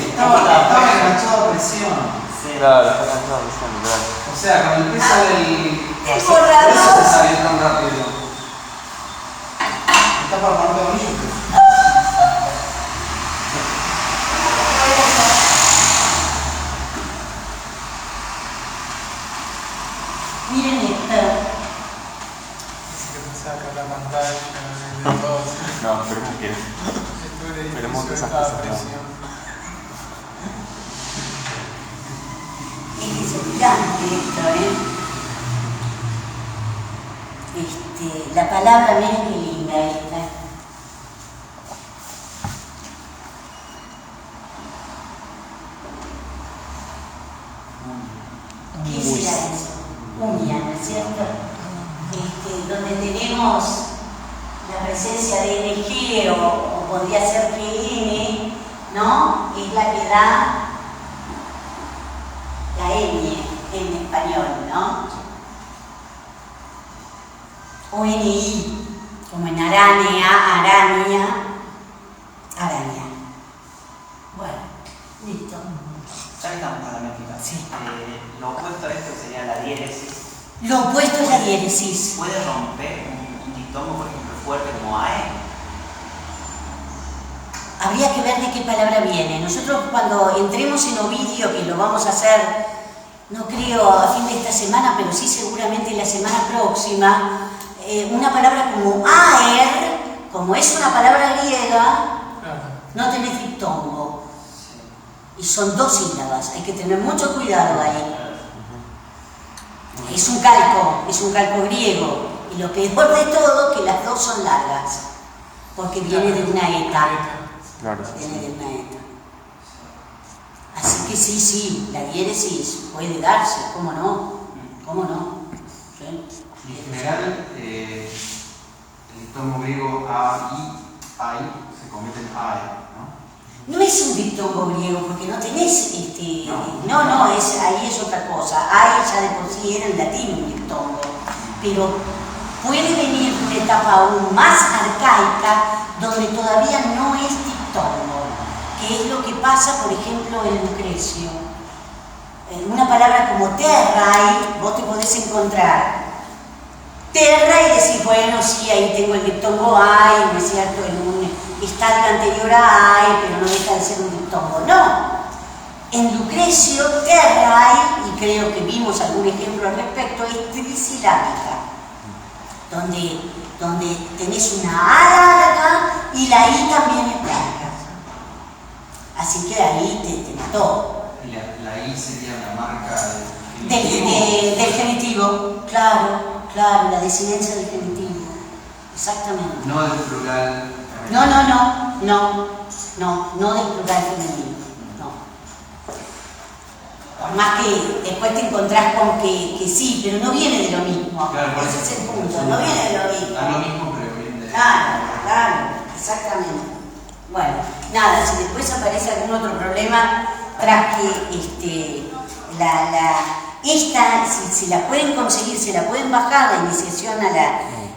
Estaba enganchado a presión. Sí. Claro, está cansado de eso, claro. O sea, con el peso del. El Por borrador. eso se salió tan rápido. Está para poner bonito. Miren esto. Así que te saca la pantalla de todo. No, esperemos que. Estuve en el Esperemos edificio que de esas cada cosas no. presión. Es gigante esto, la palabra, miren qué linda esta. ¿Qué será eso? Unia, ¿no es cierto? Donde tenemos la presencia de NG o podría ser GN, ¿no? Es la que da la N en español, ¿no? O NI, como en aranea, araña, araña. Bueno, listo. Ya que estamos con la métrica. Sí. Lo opuesto a esto sería la diéresis. Lo opuesto es la diéresis. ¿Puede romper un diptongo, por ejemplo, fuerte como AE? Habría que ver de qué palabra viene. Nosotros cuando entremos en Ovidio, que lo vamos a hacer, no creo a fin de esta semana, pero sí seguramente la semana próxima, una palabra como aer, como es una palabra griega, Claro. no tenés diptongo. Y son 2 sílabas, hay que tener mucho cuidado ahí. Es un calco griego. Y lo peor de todo, que las 2 son largas, porque viene de una eta. Claro, Viene de una eta. Así que sí, la diéresis puede darse, ¿cómo no? ¿Cómo no? ¿Sí? Y en general, el diptongo griego a, i, ai se convierte en ae, ¿no? No es un diptongo griego, porque no tenés no, ahí es otra cosa. Hay ya de por sí era en latín un diptongo, pero puede venir de una etapa aún más arcaica donde todavía no es diptongo, que es lo que pasa, por ejemplo, en Lucrecio. Una palabra como terrai, vos te podés encontrar terra y decir, bueno, sí, ahí tengo el diptongo ai, ¿no es cierto?, en un estadio anterior a ai, pero no deja de ser un diptongo. No. En Lucrecio, terrai, y creo que vimos algún ejemplo al respecto, es trisilábica, donde tenés una A larga y la I también es larga. Así que ahí te mató. Y la i sería la marca Del genitivo, claro, la desinencia del genitivo, exactamente. no del plural. No del plural femenino, no. Por más que después te encontrás con que sí, pero no viene de lo mismo. Claro, Ese es el punto, no viene de lo mismo. Da lo mismo, pero viene de. Claro, exactamente. Bueno, nada, si después aparece algún otro problema, traje si la pueden conseguir, se la pueden bajar la iniciación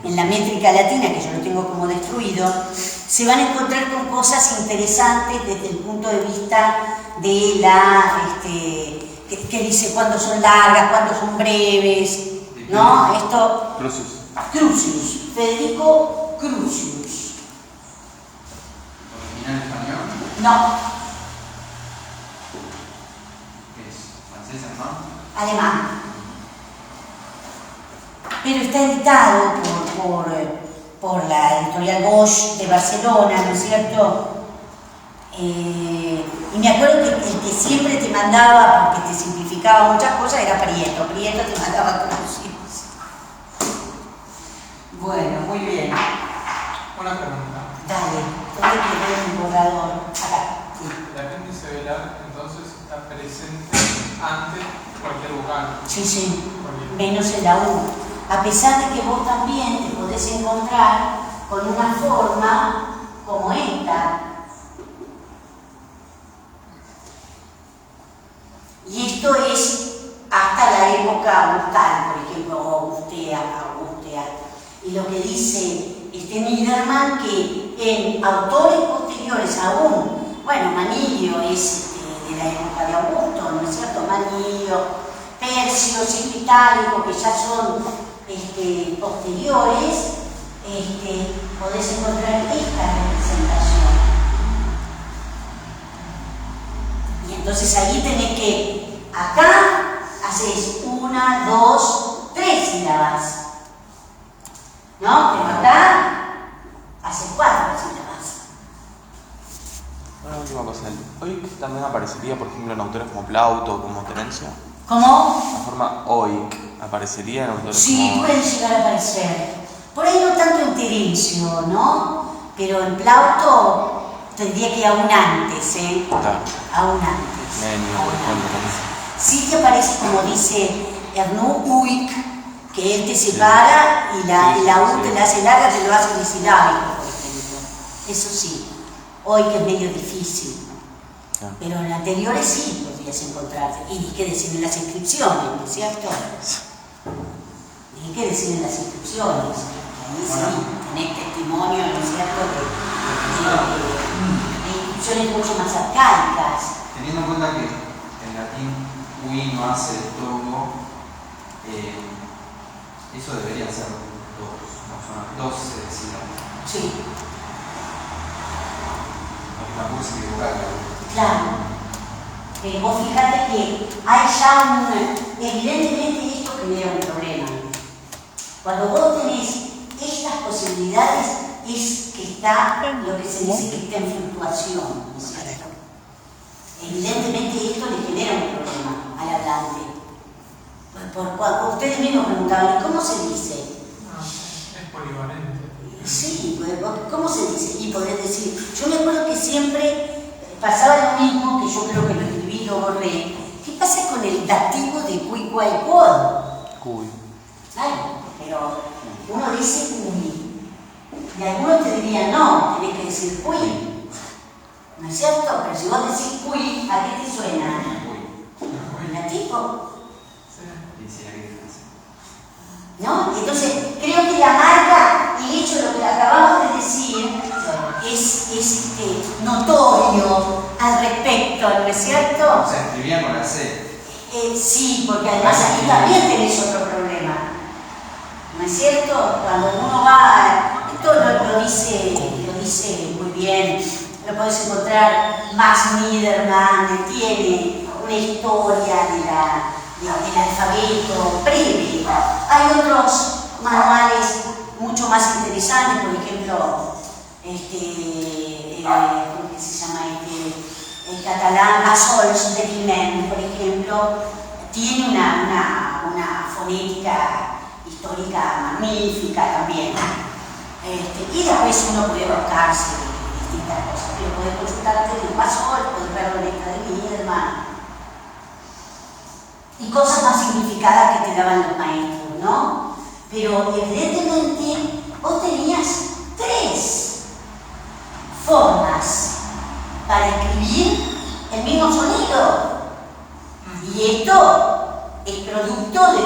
en la métrica latina, que yo lo tengo como destruido, se van a encontrar con cosas interesantes desde el punto de vista de que dice cuándo son largas, cuándo son breves, ¿no? Esto, Crucius, Federico Crucius. ¿Original español? No, ¿Qué es? ¿Francés, alemán? alemán. Pero está editado por la editorial Bosch de Barcelona, ¿no es cierto? Y me acuerdo que el que siempre te mandaba, porque te simplificaba muchas cosas, era Prieto. Prieto te mandaba Crucius. Bueno, muy bien. Una pregunta. Dale, ¿dónde quedó el borrador? Acá, sí. El apéndice velar entonces está presente antes de cualquier vocal. Sí, menos en la U. A pesar de que vos también te podés encontrar con una forma como esta, afirman que en autores posteriores aún, bueno, Manilio es de la época de Augusto, ¿no es cierto? Manilio, Tercio, Signo Itálico, que ya son posteriores, podés encontrar esta representación. Y entonces ahí tenés que, acá haces 1, 2, 3 sílabas, ¿no? Pero acá haces 4 sílabas. Una última cosa, ¿el oic también aparecería, por ejemplo, en autores como Plauto o como Terencio? ¿Cómo? La forma oic aparecería en autores Sí, como... pueden llegar a aparecer. Por ahí no tanto en Terencio, ¿no? Pero en Plauto tendría que ir aún antes, ¿eh? Claro. Aún antes. Menio, por ejemplo, también. Sí te aparece, como dice Ernoult, uic, que él te separa y la U te la hace larga, te lo hace unisilábico, por ejemplo. Eso sí. Hoy que es medio difícil. Claro. Pero en anteriores sí podrías encontrarte. Y ni qué decir en las inscripciones, ¿no es cierto? Ni qué decir en las inscripciones. Ahí sí tenés testimonio, ¿no es cierto?, de inscripciones mucho más arcaicas. Teniendo en cuenta que en latín ui no hace todo, eso deberían ser dos sílabas. Sí, Tampoco se equivocar. claro. Pero vos fíjate que hay ya evidentemente esto genera un problema. Cuando vos tenés estas posibilidades es que está lo que se dice que está en fluctuación, ¿no es cierto? Evidentemente esto le genera un problema al hablante. Ustedes mismos preguntaban, ¿cómo se dice? No, es polivalente. Sí, ¿cómo se dice? Y podés decir, yo me acuerdo que siempre pasaba lo mismo, que yo creo que lo escribí, lo borré. ¿Qué pasa con el dativo de cui, quae, quod? Cuy. Claro, pero uno dice cui. Y algunos te dirían, no, tenés que decir cui. ¿No es cierto? Pero si vos decís cui, ¿a qué te suena? Dativo. ¿No? Entonces, creo que la marca y el hecho de lo que acabamos de decir es notorio al respecto, ¿no es cierto? O sea, escribían con la C. Sí, porque además aquí también tenés otro problema. ¿No es cierto? Cuando uno va, esto lo dice muy bien, lo podés encontrar, Max Niedermann tiene una historia del alfabeto breve. Hay otros manuales mucho más interesantes, por ejemplo, ¿cómo que se llama el catalán? Gassols de Climent, por ejemplo, tiene una fonética histórica magnífica también. Y después uno puede buscarse distintas cosas, pero puede consultarte de Gassols, puede ver la letra de Niedermann. Y cosas más significadas que te daban los maestros, ¿no? Pero evidentemente vos tenías 3 formas para escribir el mismo sonido. Y esto es producto de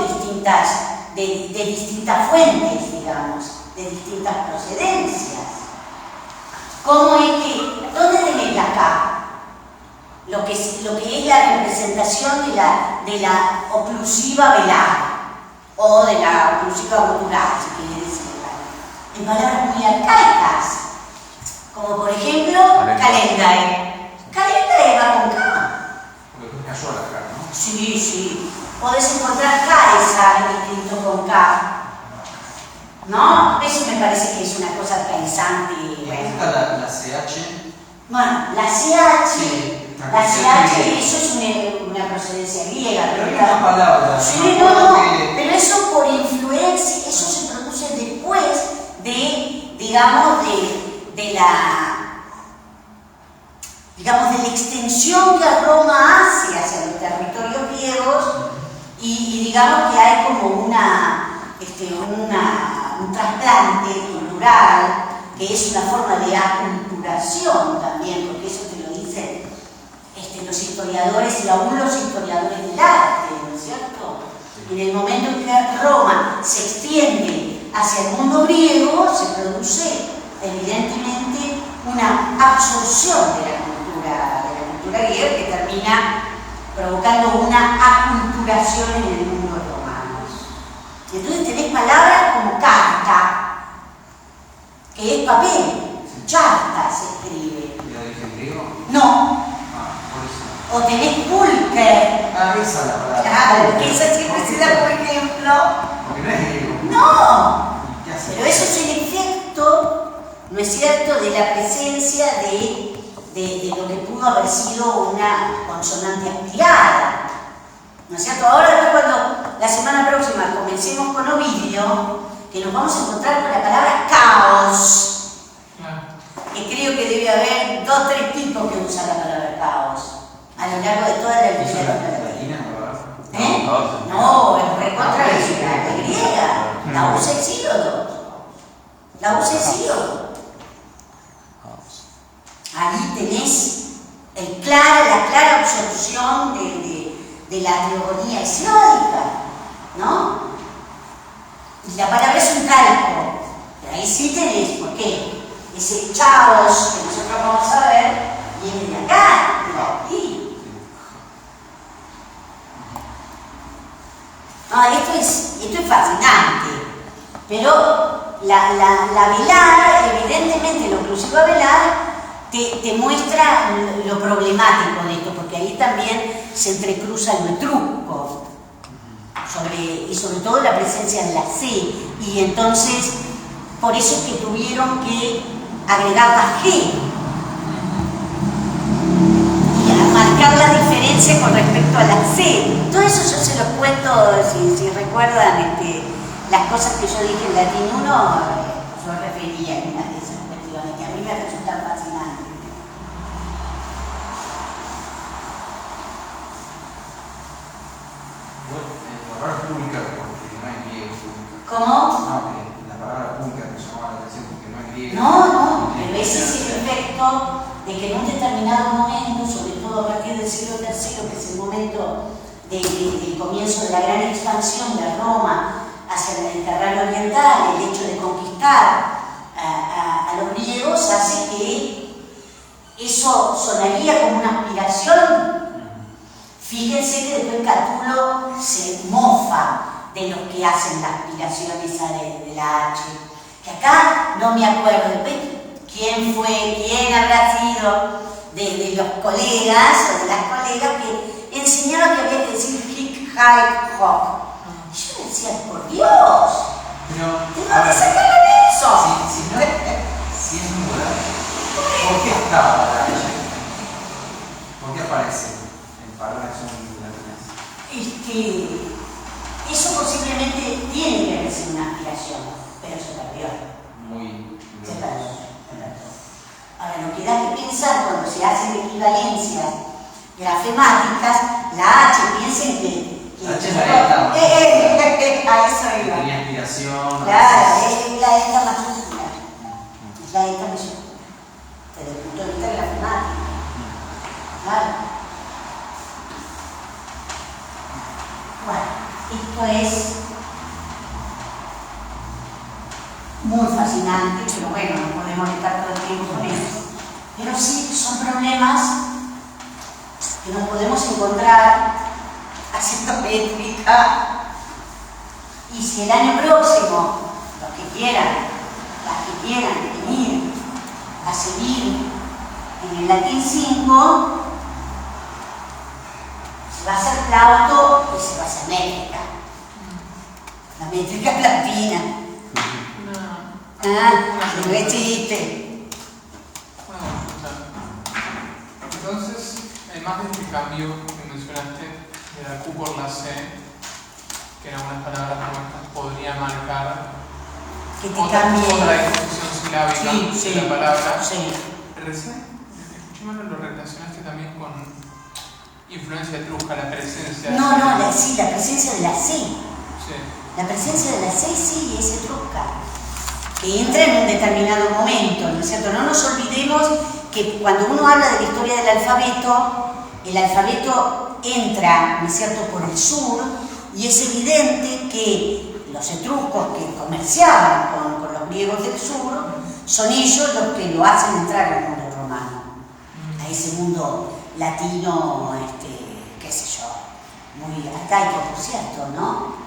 distintas fuentes, digamos, de distintas procedencias. ¿Cómo es que, dónde tenés la K? Lo que es la representación de la oclusiva velada o de la oclusiva gutural, si quiere decirlo, en palabras muy arcaicas, como por ejemplo calendae. Calendae va con K. Porque después cayó la cara, ¿no? Sí. Podés encontrar Caesar escrito con K. ¿No? Eso me parece que es una cosa arcaizante. Me gusta la CH. Bueno, la CH, eso es una procedencia griega. Pero hay una palabra. Sí, no, pero eso por influencia, eso se produce después digamos, de la extensión que Roma hace hacia los territorios griegos y digamos que hay como un trasplante cultural que es una forma de aculturación también, porque eso te lo dicen los historiadores y aún los historiadores del arte, ¿no es cierto? En el momento en que Roma se extiende hacia el mundo griego, se produce evidentemente una absorción de la cultura griega que termina provocando una aculturación en el mundo de los romanos. Y entonces tenés palabras como carta, que es papel, charta se escribe. ¿De origen griego? No. Por eso. O tenés pulque. Esa es la palabra. Claro, porque esa siempre se da como ejemplo. Porque no es griego. No. ¿Qué hace? Pero eso es el efecto, ¿no es cierto?, de la presencia de lo que pudo haber sido una consonante aspirada. ¿No es cierto? Ahora cuando la semana próxima comencemos con Ovidio, que nos vamos a encontrar con la palabra caos. Que creo que debe haber 2 o 3 tipos que usan la palabra caos a lo largo de toda la ¿Eso es literatura. latina, no? ¿Eh? No, No, es recontra de griega. La usa Hesíodo. La usa Hesíodo. Ahí tenés la clara absorción de la teogonía hesiódica, ¿no? Y la palabra es un calco. Y ahí sí tenés, ¿por qué? Ese chaos que nosotros vamos a ver viene de acá, de aquí. No, esto es fascinante, pero la velar, evidentemente lo inclusivo a velar, te muestra lo problemático de esto, porque ahí también se entrecruza lo etrusco, y sobre todo la presencia de la C, y entonces por eso es que tuvieron que agregar la G y a marcar la diferencia con respecto a la C. Todo eso yo se los cuento, si recuerdan las cosas que yo dije en latín 1, yo refería a una de esas cuestiones que a mí me resultan fascinantes. La palabra pública, porque no es griego. ¿Cómo? No, que la palabra pública me llamó la atención porque no es griego. No, pero ese es el efecto de que en un determinado momento, sobre todo a partir del siglo III, que es el momento del comienzo de la gran expansión de Roma hacia el Mediterráneo oriental, el hecho de conquistar a los griegos hace que eso sonaría como una aspiración. Fíjense que después Catulo se mofa de los que hacen la aspiración esa de la H. Que acá no me acuerdo quién habrá sido de los colegas o de las colegas que enseñaron que había que decir hic, haec, hoc. Y yo decía, por Dios, ¿de dónde sacaron eso? Si es muda, ¿por qué estaba la H? ¿Por qué aparece en palabras que son latinas? Eso posiblemente tiene que haber sido una aspiración, pero se perdió. Se perdió. Ahora, lo que da que pensar cuando se hacen equivalencias grafemáticas, la H, piensen que la H es la ETA. A eso iba. Tenía aspiración. Claro, es la ETA mayúscula. Es la ETA mayúscula. Desde el punto de vista grafemático. Claro. Bueno, esto es muy fascinante, pero bueno, no podemos estar todo el tiempo con eso. Pero sí, son problemas que nos podemos encontrar haciendo métrica. Y si el año próximo, los que quieran, las que quieran venir a seguir en el latín 5, se va a hacer Plauto y se va a hacer métrica. La métrica latina. No es chiste. Entonces, además de este cambio que mencionaste de la Q por la C, que en algunas palabras como estas podría marcar Que te cambie. otra disposición silábica de la palabra. Sí. Recién, escuché mal, lo relacionaste también con influencia etrusca, la presencia. No, la presencia de la C. Sí. La presencia de la C sí es etrusca. Que entra en un determinado momento, ¿no es cierto? No nos olvidemos que cuando uno habla de la historia del alfabeto, el alfabeto entra, ¿no es cierto?, por el sur, y es evidente que los etruscos que comerciaban con los griegos del sur son ellos los que lo hacen entrar al mundo romano, a ese mundo latino, qué sé yo, muy arcaico, por cierto, ¿no?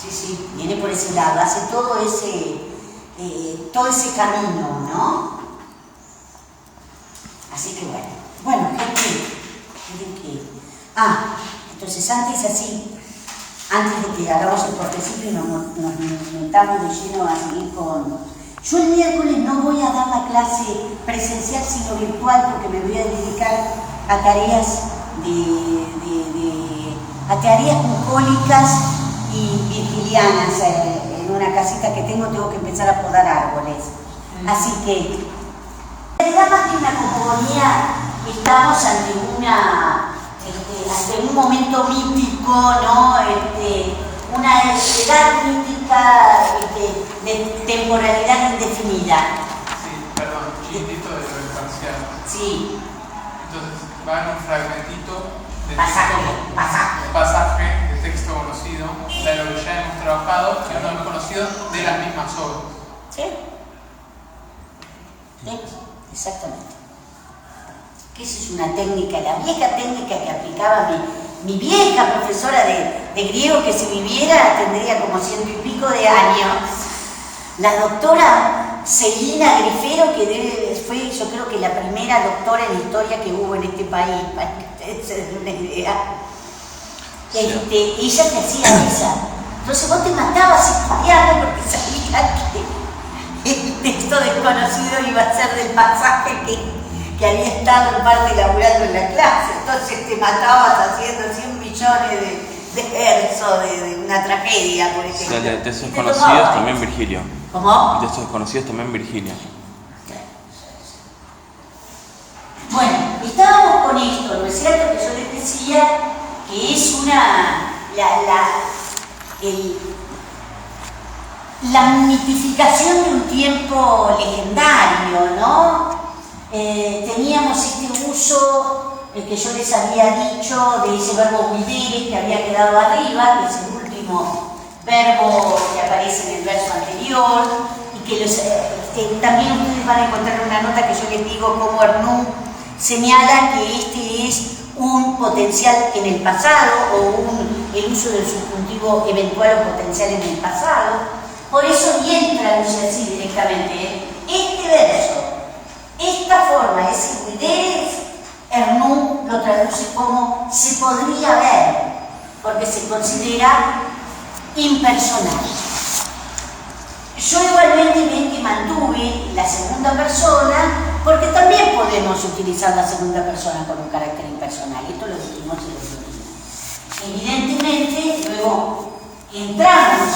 Sí, viene por ese lado, hace todo ese camino, ¿no? Así que bueno, gente, entonces antes de que hagamos el cortecito y nos metamos de lleno a seguir con... Yo el miércoles no voy a dar la clase presencial sino virtual porque me voy a dedicar a tareas a tareas bucólicas y virgilianas en una casita que tengo que empezar a podar árboles. Así que, en realidad más que una cosmogonía, estamos ante un momento mítico, ¿no? Una edad mítica de temporalidad indefinida. Sí, perdón, chiquitito de lo imparcial. Sí. Entonces, va a haber un fragmentito de pasaje de texto conocido, de lo que ya hemos trabajado, que no hemos conocido de las mismas obras. ¿Sí? Sí, exactamente. Que esa es una técnica, la vieja técnica que aplicaba mi vieja profesora de griego, que si viviera tendría como 100 y pico de años. La doctora Celina Grifero, que fue, yo creo que la primera doctora en historia que hubo en este país, para que ustedes se den una idea. Ella te hacía esa. Entonces vos te matabas estudiando porque sabías que el texto desconocido iba a ser del pasaje que había estado en parte laburando en la clase. Entonces te matabas haciendo 100 millones de versos de una tragedia, por ejemplo. O sea, de textos conocidos también Virgilio. ¿Cómo? De textos desconocidos también Virgilio. Bueno, estábamos con esto, ¿no es cierto? Que yo les decía que es la mitificación de un tiempo legendario, ¿no? Teníamos este uso que yo les había dicho de ese verbo videre que había quedado arriba, que es el último verbo que aparece en el verso anterior, y que también ustedes van a encontrar una nota que yo les digo como Arnoux señala que este es un potencial en el pasado o el uso del subjuntivo eventual o potencial en el pasado. Por eso bien traduce así directamente este verso, esta forma, ese videres, Arnoux lo traduce como se podría ver, porque se considera impersonal. Yo igualmente mantuve la segunda persona porque también podemos utilizar la segunda persona con un carácter impersonal. Esto lo dijimos en el otro día. Evidentemente, luego entramos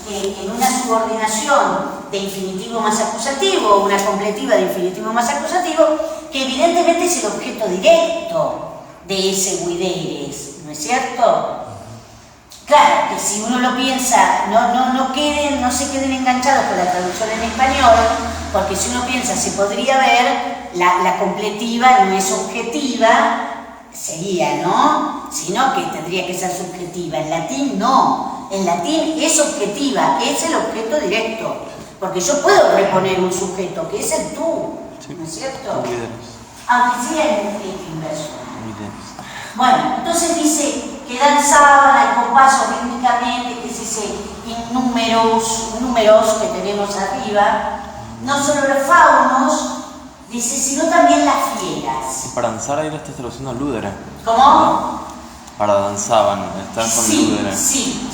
en una subordinación de infinitivo más acusativo, una completiva de infinitivo más acusativo, que evidentemente es el objeto directo de ese videres, ¿no es cierto? Claro, que si uno lo piensa, no se queden enganchados con la traducción en español, porque si uno piensa se podría ver, la completiva no es objetiva, sería, ¿no? Sino que tendría que ser subjetiva. En latín no, en latín es objetiva, es el objeto directo, porque yo puedo reponer un sujeto, que es el tú, ¿no es cierto? Aunque sea en inverso. Bueno, entonces dice que danzaban al compás rítmicamente, que es ese números que tenemos arriba, no solo los faunos, dice, sino también las fieras. Y para danzar ahí lo estás traduciendo a ludere. ¿Cómo? ¿No? Para danzaban, están con ludere. Sí,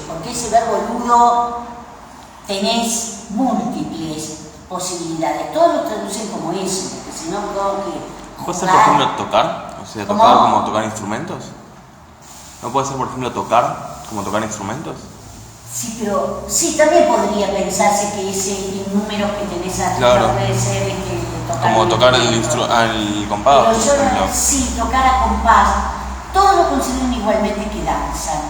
porque ese verbo ludo tenés múltiples posibilidades. Todos lo traducen como eso, porque si no, creo que... ¿Puede ser, por ejemplo, tocar? O sea, tocar como tocar instrumentos. ¿No puede ser, por ejemplo, tocar como tocar instrumentos? Sí, pero sí, también podría pensarse que ese número que tenés arriba claro. Puede ser tocar como tocar el compás. Pero yo sí, tocar a compás. Todos lo consideran igualmente que danzan.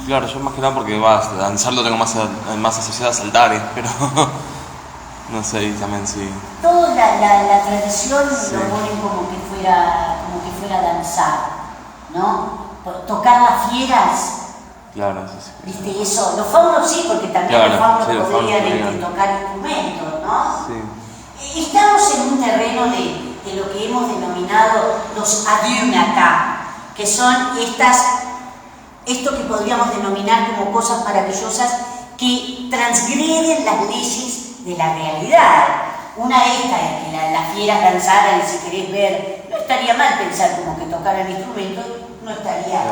Claro, yo más que nada porque danzar lo tengo más asociado a saltar, pero no sé, y también sí. Toda la tradición sí. Lo ponen como que fuera danzar, ¿no? Tocar las fieras Claro, sí, sí. ¿Viste eso? Los faunos sí, porque también Claro, los faunos sí, los podrían faunos podrían. tocar instrumentos, ¿no? Sí. Estamos en un terreno de lo que hemos denominado los adhyunata, que son esto que podríamos denominar como cosas maravillosas que transgreden las leyes de la realidad. Una de estas es que las fieras danzaran, y si querés ver, no estaría mal pensar como que tocaran instrumentos, no estaría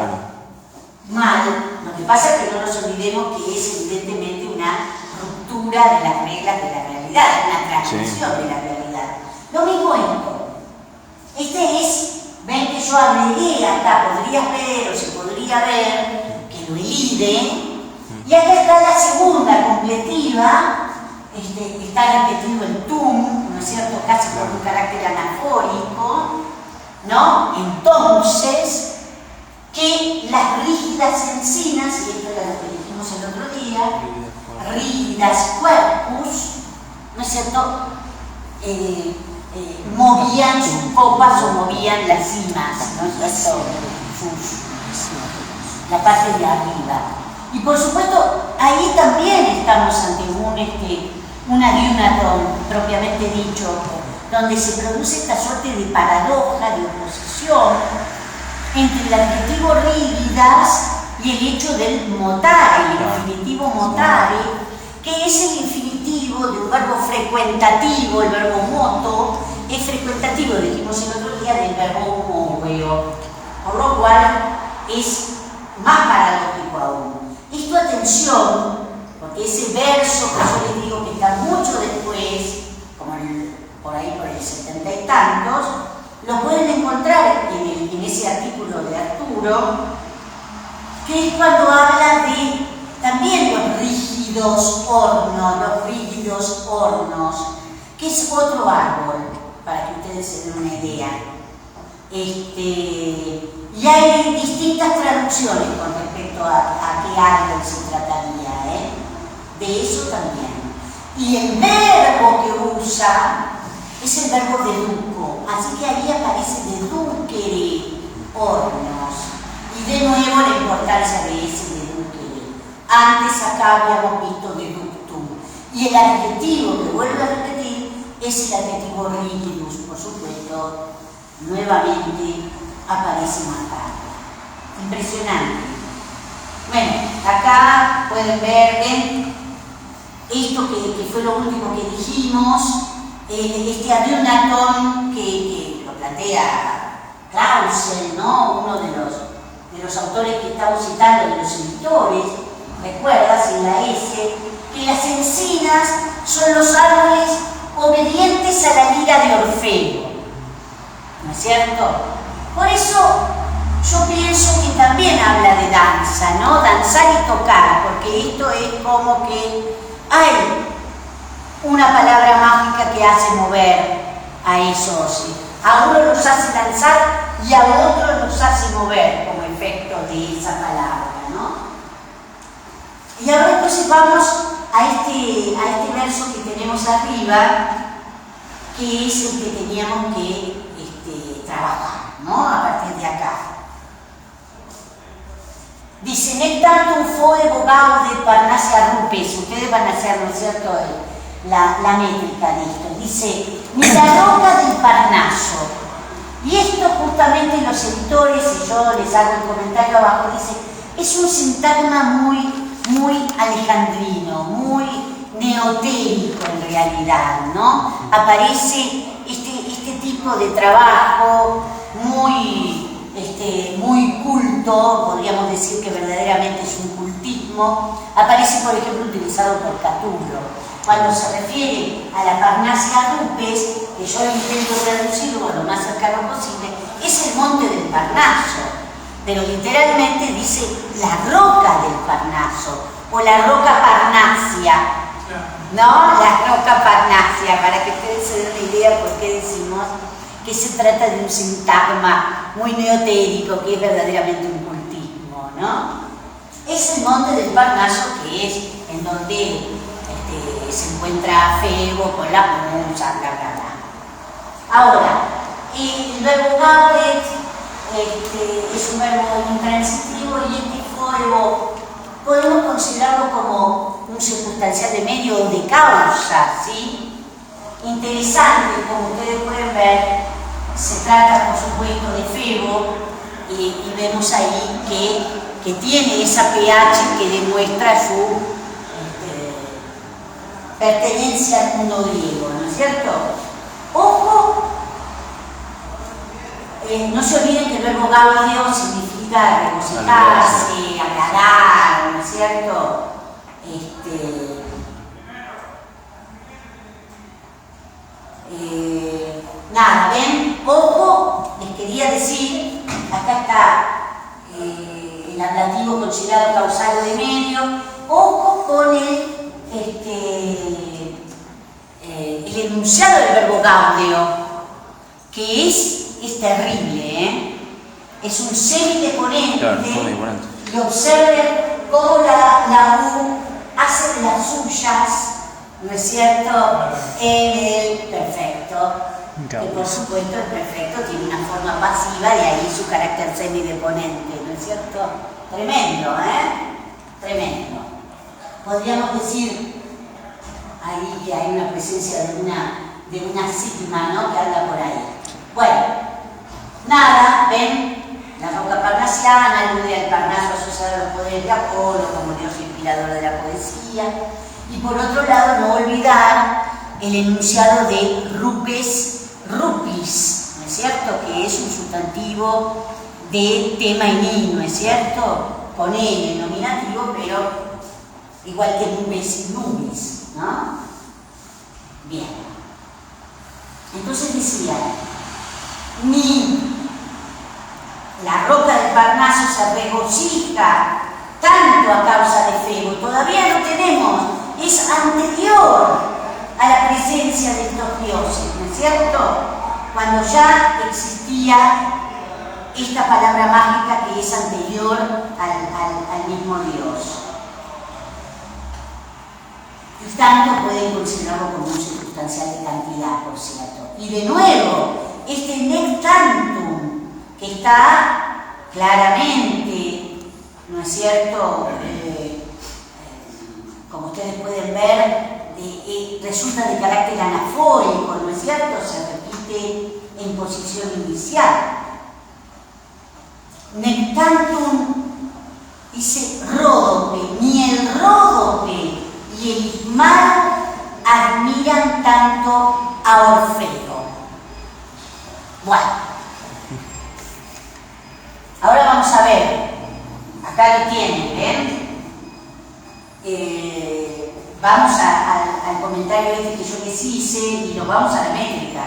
mal. Lo que pasa es que no nos olvidemos que es evidentemente una ruptura de las reglas de la realidad, una transgresión de la realidad. Lo mismo esto. Ven que yo agregué acá, podrías ver o se podría ver, que lo elide, y acá está la segunda completiva. Está repetido el tum, ¿no es cierto? Casi con un carácter anafórico, ¿no? Entonces, que las rígidas encinas, y esto era lo que dijimos el otro día, rígidas cuerpus, ¿no es cierto? Movían sus copas o movían las cimas, ¿no es cierto? La parte de arriba. Y por supuesto, ahí también estamos ante un adhyunaton propiamente dicho, donde se produce esta suerte de paradoja, de oposición entre el adjetivo rígidas y el hecho del motare, el infinitivo motare, que es el infinitivo de un verbo frecuentativo. El verbo moto es frecuentativo, dijimos el otro día, del verbo moveo, por lo cual es más paradójico aún. Esto, atención, porque ese verso que yo les digo que está mucho después, como por ahí por el 70 y tantos, lo pueden encontrar en ese artículo de Arturo, que es cuando habla de también los rígidos hornos, que es otro árbol, para que ustedes se den una idea. Y hay distintas traducciones con respecto a qué árbol se trataría, de eso también. Y el verbo que usa es el verbo deduco, así que ahí aparece deducere hornos. Y de nuevo la importancia de ese deducere. Antes acá habíamos visto deductum. Y el adjetivo que vuelvo a repetir es el adjetivo rigidus, por supuesto, nuevamente aparece más tarde. Impresionante. Bueno, acá pueden ver, ¿ven? Esto que fue lo último que dijimos, este adhyunaton que lo plantea Clausen, ¿no? Uno de los autores que estamos citando, de los editores, recuerdas en la S, que las encinas son los árboles obedientes a la lira de Orfeo, ¿no es cierto? Por eso yo pienso que también habla de danza, ¿no? Danzar y tocar, porque esto es como que hay una palabra mágica que hace mover a esos. A uno los hace danzar y a otros los hace mover como efecto de esa palabra, ¿no? Y ahora entonces vamos a este verso que tenemos arriba, que es el que teníamos que trabajar, ¿no? A partir de acá. Dice, nectantum foe gaudet parnassia rupes. Ustedes van a hacer, ¿no es cierto?, la métrica de esto. Dice, la roca del Parnaso. Y esto justamente los editores, y yo les hago el comentario abajo, dice, es un sintagma muy alejandrino, muy neotélico en realidad, ¿no? Aparece este tipo de trabajo muy culto, podríamos decir que verdaderamente es un cultismo. Aparece, por ejemplo, utilizado por Catulo. Cuando se refiere a la Parnassia rupes, que yo intento traducirlo lo más cercano posible, es el monte del Parnaso, pero literalmente dice la roca del Parnaso, o la roca Parnasia, ¿no? La roca Parnasia, para que ustedes se den una idea por qué decimos que se trata de un sintagma muy neotérico, que es verdaderamente un cultismo, ¿no? Es el monte del Parnaso, que es en donde se encuentra Febo con la musa, bla, bla, bla. Ahora, el verbo gaudet es un verbo intransitivo, y este fuego podemos considerarlo como un circunstancial de medio o de causa, ¿sí? Interesante, como ustedes pueden ver, se trata por supuesto de Febo y vemos ahí que tiene esa pH que demuestra su pertenencia al mundo griego, ¿no es cierto? Ojo, no se olviden que el verbo gaudio significa regocijarse, agradar, ¿no es cierto? Nada, ¿ven? Ojo, les quería decir, acá está el ablativo considerado causal o de medio, ojo con el enunciado del verbo gaudio, que es terrible, ¿eh? Es un semideponente, Claro, y observen cómo la U hace de las suyas, ¿no es cierto?, en el perfecto. Y por supuesto el perfecto tiene una forma pasiva, de ahí su carácter semideponente, ¿no es cierto? Tremendo, ¿eh? Tremendo. Podríamos decir ahí que hay una presencia de una sigma, ¿no?, que anda por ahí. Bueno, nada, ven, la roca parnasiana alude al Parnaso asociado a los poderes de Apolo como dios inspirador de la poesía. Y por otro lado, no olvidar el enunciado de rupes, rupis, ¿no es cierto?, que es un sustantivo de tema y ni, ¿no es cierto?, con N nominativo, pero igual que nubes y nubis, ¿no? Bien. Entonces decía, ni la roca del Parnaso se regocija tanto a causa de Febo, todavía lo tenemos, es anterior a la presencia de estos dioses, ¿no es cierto? Cuando ya existía esta palabra mágica que es anterior al mismo Dios. Y tanto pueden considerarlo como un circunstancial de cantidad, por cierto. Y de nuevo, este nec tantum, que está claramente, ¿no es cierto?, como ustedes pueden ver, resulta de carácter anafórico, ¿no es cierto?, se repite en posición inicial. Nec tantum dice Ródope, ni el Ródope y el Ismaro admiran tanto a Orfeo. Bueno, ahora vamos a ver, acá lo tienen, ¿ven? Vamos al comentario este que yo les hice y nos vamos a la métrica,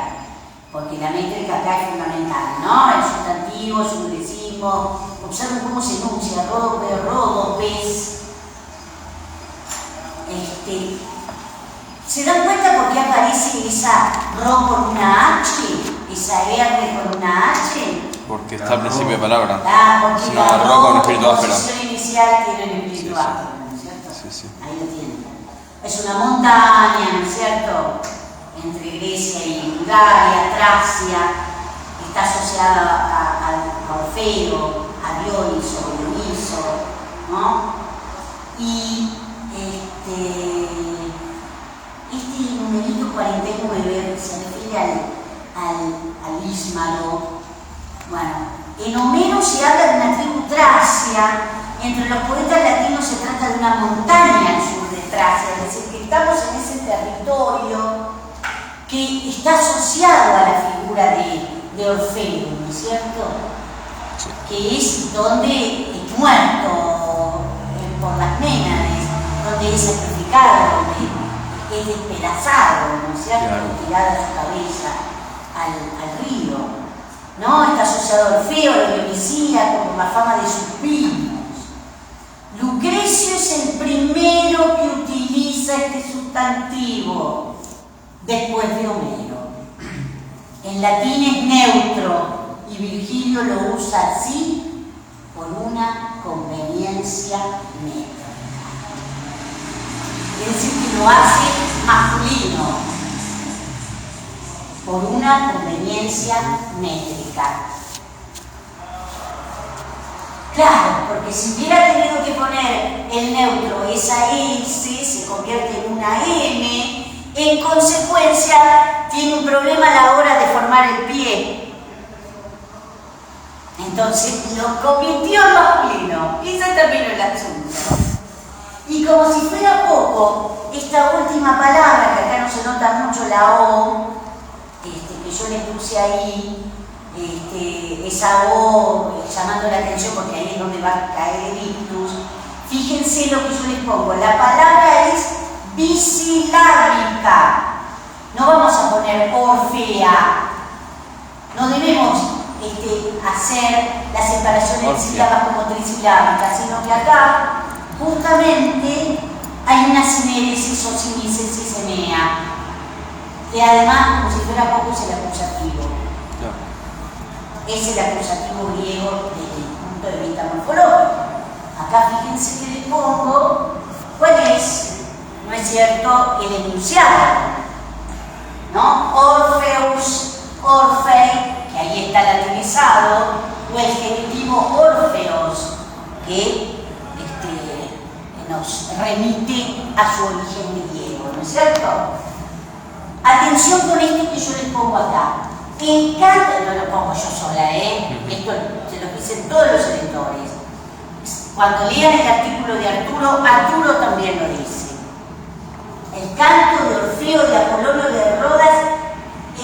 porque la métrica acá es fundamental, ¿no? El sustantivo, su gresismo, observen cómo se enuncia, Ródope, Ródopes. ¿Se dan cuenta por qué aparece esa Ro con una H, esa R con una H? Porque está al principio de palabra. Porque Es la una roca con espíritu como áspero. posición inicial tiene el espíritu áspero, ¿no es cierto? Sí, sí. Ahí lo tienen. Es una montaña, ¿no es cierto?, entre Grecia y Bulgaria, Tracia, está asociada a Orfeo, a Dioniso, ¿no? Y este numerito 49 se refiere al Ismaro. Bueno, en Homero se habla de una tribu tracia, entre los poetas latinos se trata de una montaña al sur de Tracia, es decir, que estamos en ese territorio que está asociado a la figura de Orfeo, ¿no es cierto? Sí. Que es donde es muerto por las Ménades, donde es sacrificado, donde es despedazado, ¿no es cierto? Claro. Tirada su cabeza al río, ¿no? Está asociado a Orfeo, a Dionisíaco, por la fama de sus vinos. Lucrecio es el primero que utiliza este sustantivo después de Homero. En latín es neutro y Virgilio lo usa así por una conveniencia métrica. Es decir, que lo hace masculino por una conveniencia métrica. Claro, porque si hubiera tenido que poner el neutro, esa S se convierte en una M, en consecuencia tiene un problema a la hora de formar el pie. Entonces lo convirtió en masculino y se terminó el asunto. Y como si fuera poco, esta última palabra, que acá no se nota mucho la O, que yo le puse ahí, esa O llamando la atención porque ahí es donde va a caer el ictus. Fíjense lo que yo les pongo, la palabra es bisilábica, no vamos a poner orfea, no debemos hacer la separación en sílabas como trisilábicas, sino que acá justamente hay una sinéresis o sisemea, que además, como si fuera poco, es el acusativo. Es el acusativo griego desde el punto de vista morfológico. Acá fíjense que le pongo cuál es, ¿no es cierto?, el enunciado, ¿no? Orfeus, Orfei, que ahí está latinizado, o el genitivo Orfeos, que nos remite a su origen griego, ¿no es cierto? Atención con esto que yo les pongo acá. En Kant, no lo pongo yo sola, esto se lo dicen todos los editores. Cuando lean el artículo de Arturo también lo dice. El canto de Orfeo de Apolonio de Rodas,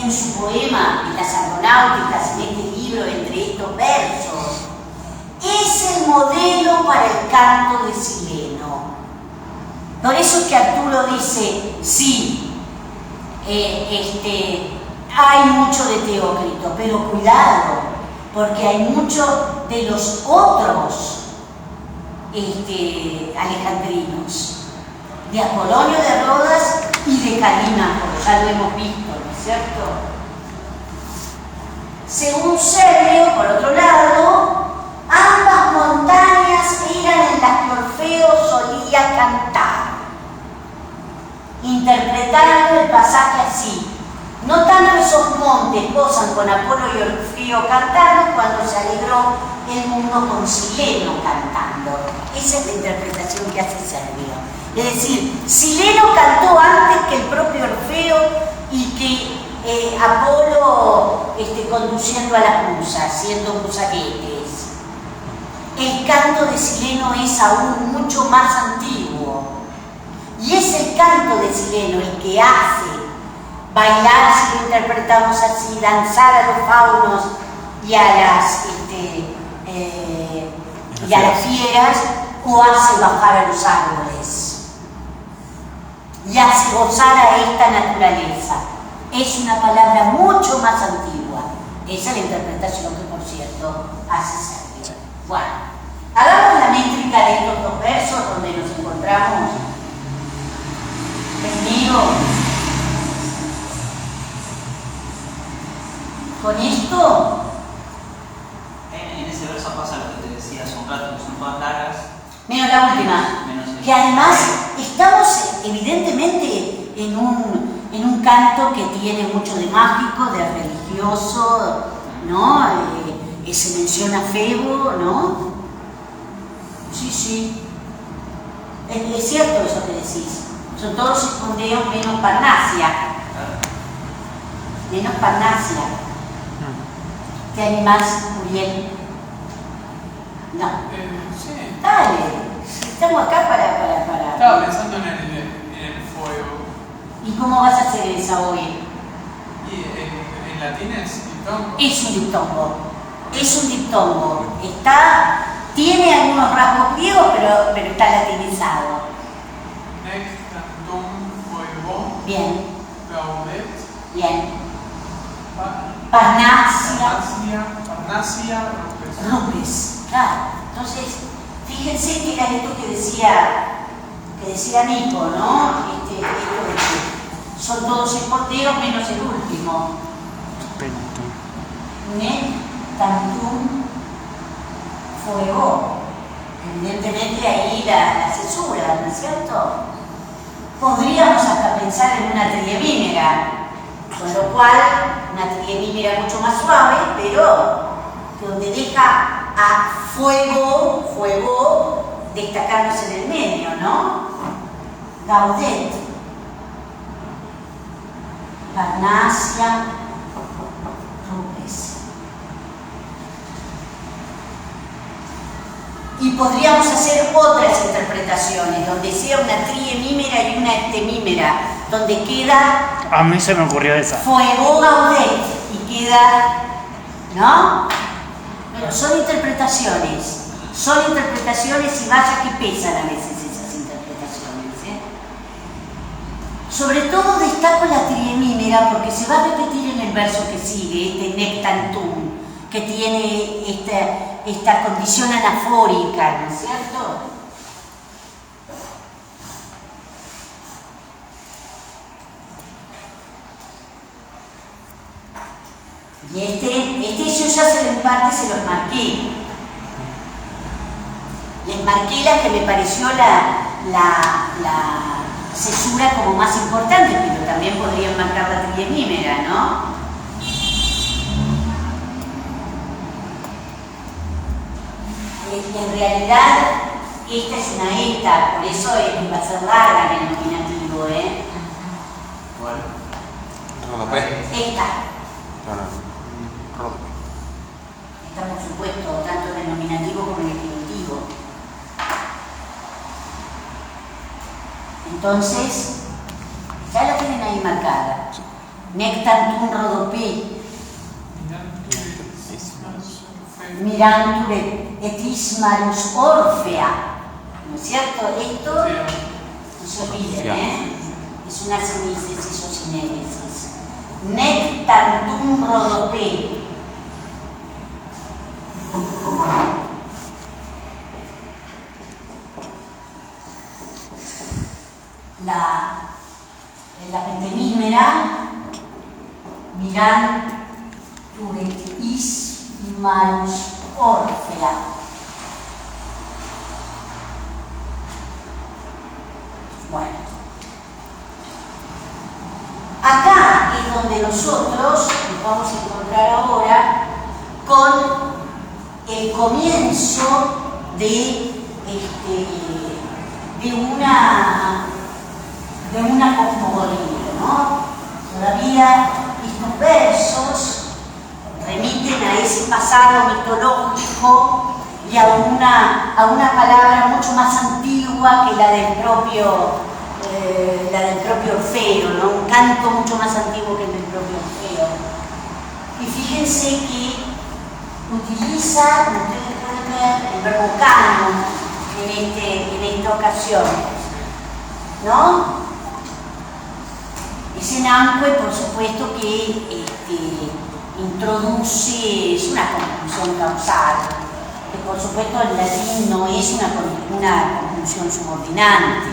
en su poema, en las Argonáuticas, en este libro, entre estos versos, es el modelo para el canto de Sileno. Por eso es que Arturo dice, sí, hay mucho de Teócrito, pero cuidado, porque hay mucho de los otros alejandrinos, de Apolonio de Rodas y de Calímaco, ya lo hemos visto, ¿no es cierto? Según Servio, por otro lado, ambas montañas eran en las que Orfeo solía cantar, interpretando el pasaje así: no tanto esos montes gozan con Apolo y Orfeo cantando cuando se alegró el mundo con Sileno cantando. Esa es la interpretación que hace Servio. Es decir, Sileno cantó antes que el propio Orfeo y que Apolo conduciendo a las musas, siendo musaguetes. El canto de Sileno es aún mucho más antiguo. Y es el canto de Sileno el que hace bailar, si lo interpretamos así, danzar a los faunos y a las fieras, o hace bajar a los árboles y hace gozar a esta naturaleza. Es una palabra mucho más antigua. Esa es la interpretación que, por cierto, hace Servio. Bueno, hagamos la métrica de estos dos versos donde nos encontramos. Primero, con esto, en ese verso pasa lo que te decía hace un rato, que son todas largas. menos la última, que además estamos evidentemente en un canto que tiene mucho de mágico, de religioso, ¿no? Se menciona Febo, ¿no? Sí. Es cierto eso que decís. Son todos escondeos menos Parnasia. Menos Parnasia. ¿Te animás, Uriel? No. Sí. Dale. Estamos acá para... Estaba pensando en el fuego. ¿Y cómo vas a hacer esa hoy? ¿Y en latín es diptongo? Es un diptongo. Es un diptongo. Tiene algunos rasgos griegos, pero está latinizado. Nec tantum fuego. Bien. Gaudet. Bien. Parnasia. Parnasia rupes. Rupes. Claro. Entonces, fíjense que era esto que decía Nico, ¿no? Esto de que son todos esponteos menos el último. Nec tantum fuego. Evidentemente ahí la cesura, ¿no es cierto? Podríamos hasta pensar en una triebímera, con lo cual una triebímera mucho más suave, pero donde deja a fuego destacándose en el medio, ¿no? Gaudet, Parnasia, Rupes. Y podríamos hacer otras interpretaciones, donde sea una triemímera y una heptemímera, donde queda A mí se me ocurrió esa. fuego Gaudet y queda, ¿no? Pero son interpretaciones y vaya que pesan a veces esas interpretaciones, ¿eh? Sobre todo destaco la triemímera porque se va a repetir en el verso que sigue, este nectantum, que tiene esta condición anafórica, ¿no es cierto? Y yo ya en parte se los marqué. Les marqué la que me pareció la cesura como más importante, pero también podrían marcar la triemímera, ¿no? En realidad, esta es una eta, por eso va a ser larga en el nominativo, ¿eh? Bueno. Rodopé. Esta. Claro. Rodopé. Esta, por supuesto, tanto en el nominativo como en el diminutivo. Entonces, ya la tienen ahí marcada. Nectantum rodopé. Mirantur et ismarus orfea. ¿No es cierto? Esto no se olviden, ¿eh? Es una semícesis o sinégesis. Nectantum rodopé. La pentemímera, mirantur et ismarus orfea. Bueno, acá es donde nosotros nos vamos a encontrar ahora con el comienzo de una cosmogonía, ¿no? Todavía estos versos remiten a ese pasado mitológico y a una palabra mucho más antigua que la del propio Orfeo, ¿no? Un canto mucho más antiguo que el del propio Orfeo. Y fíjense que utiliza, como ustedes pueden ver, el verbo canon en esta ocasión, ¿no? Ese nanque, por supuesto, que introduce, es una conjunción causal, que por supuesto en latín no es una conjunción subordinante.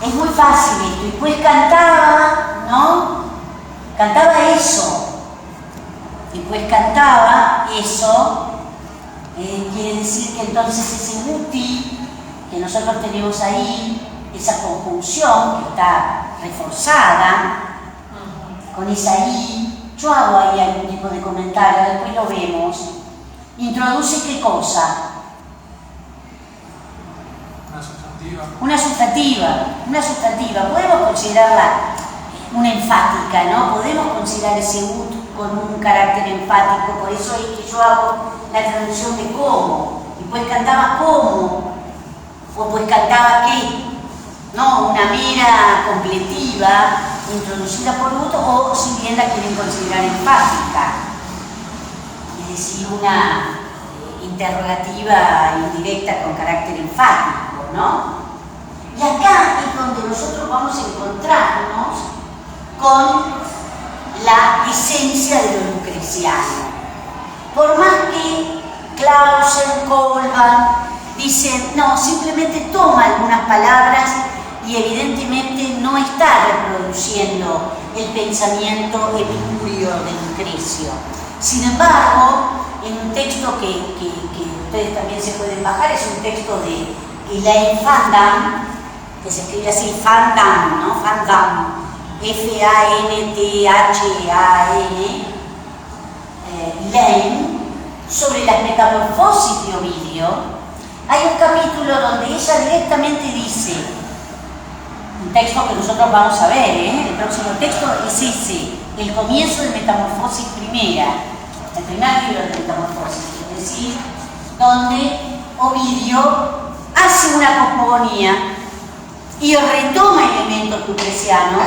Es muy fácil esto, y pues cantaba, ¿no? Cantaba eso, y pues cantaba eso, quiere decir que entonces ese uti que nosotros tenemos ahí, esa conjunción que está reforzada, con esa I, yo hago ahí algún tipo de comentario, después lo vemos, introduce ¿qué cosa? Una sustantiva, podemos considerarla una enfática, ¿no? Podemos considerar ese ut con un carácter enfático, por eso es que yo hago la traducción de cómo, y pues cantaba cómo, o pues cantaba qué, ¿no? Una mera completiva introducida por ut, o si bien la quieren considerar enfática, es decir, una interrogativa indirecta con carácter enfático, ¿no? Y acá es donde nosotros vamos a encontrarnos con la esencia de lo lucreciano. Por más que Clausen, Colban dicen, no, simplemente toma algunas palabras y evidentemente no está reproduciendo el pensamiento epicúreo de Lucrecio. Sin embargo, en un texto que ustedes también se pueden bajar, es un texto de Elaine Fandam, que se escribe así, Fandam, ¿no? Fandam, F-A-N-T-H-A-N, Lane sobre las metamorfosis de Ovidio, hay un capítulo donde ella directamente dice, un texto que nosotros vamos a ver, el próximo texto es ese, el comienzo de Metamorfosis primera, el primer libro de Metamorfosis, es decir, donde Ovidio hace una cosmogonía y retoma elementos lucrecianos,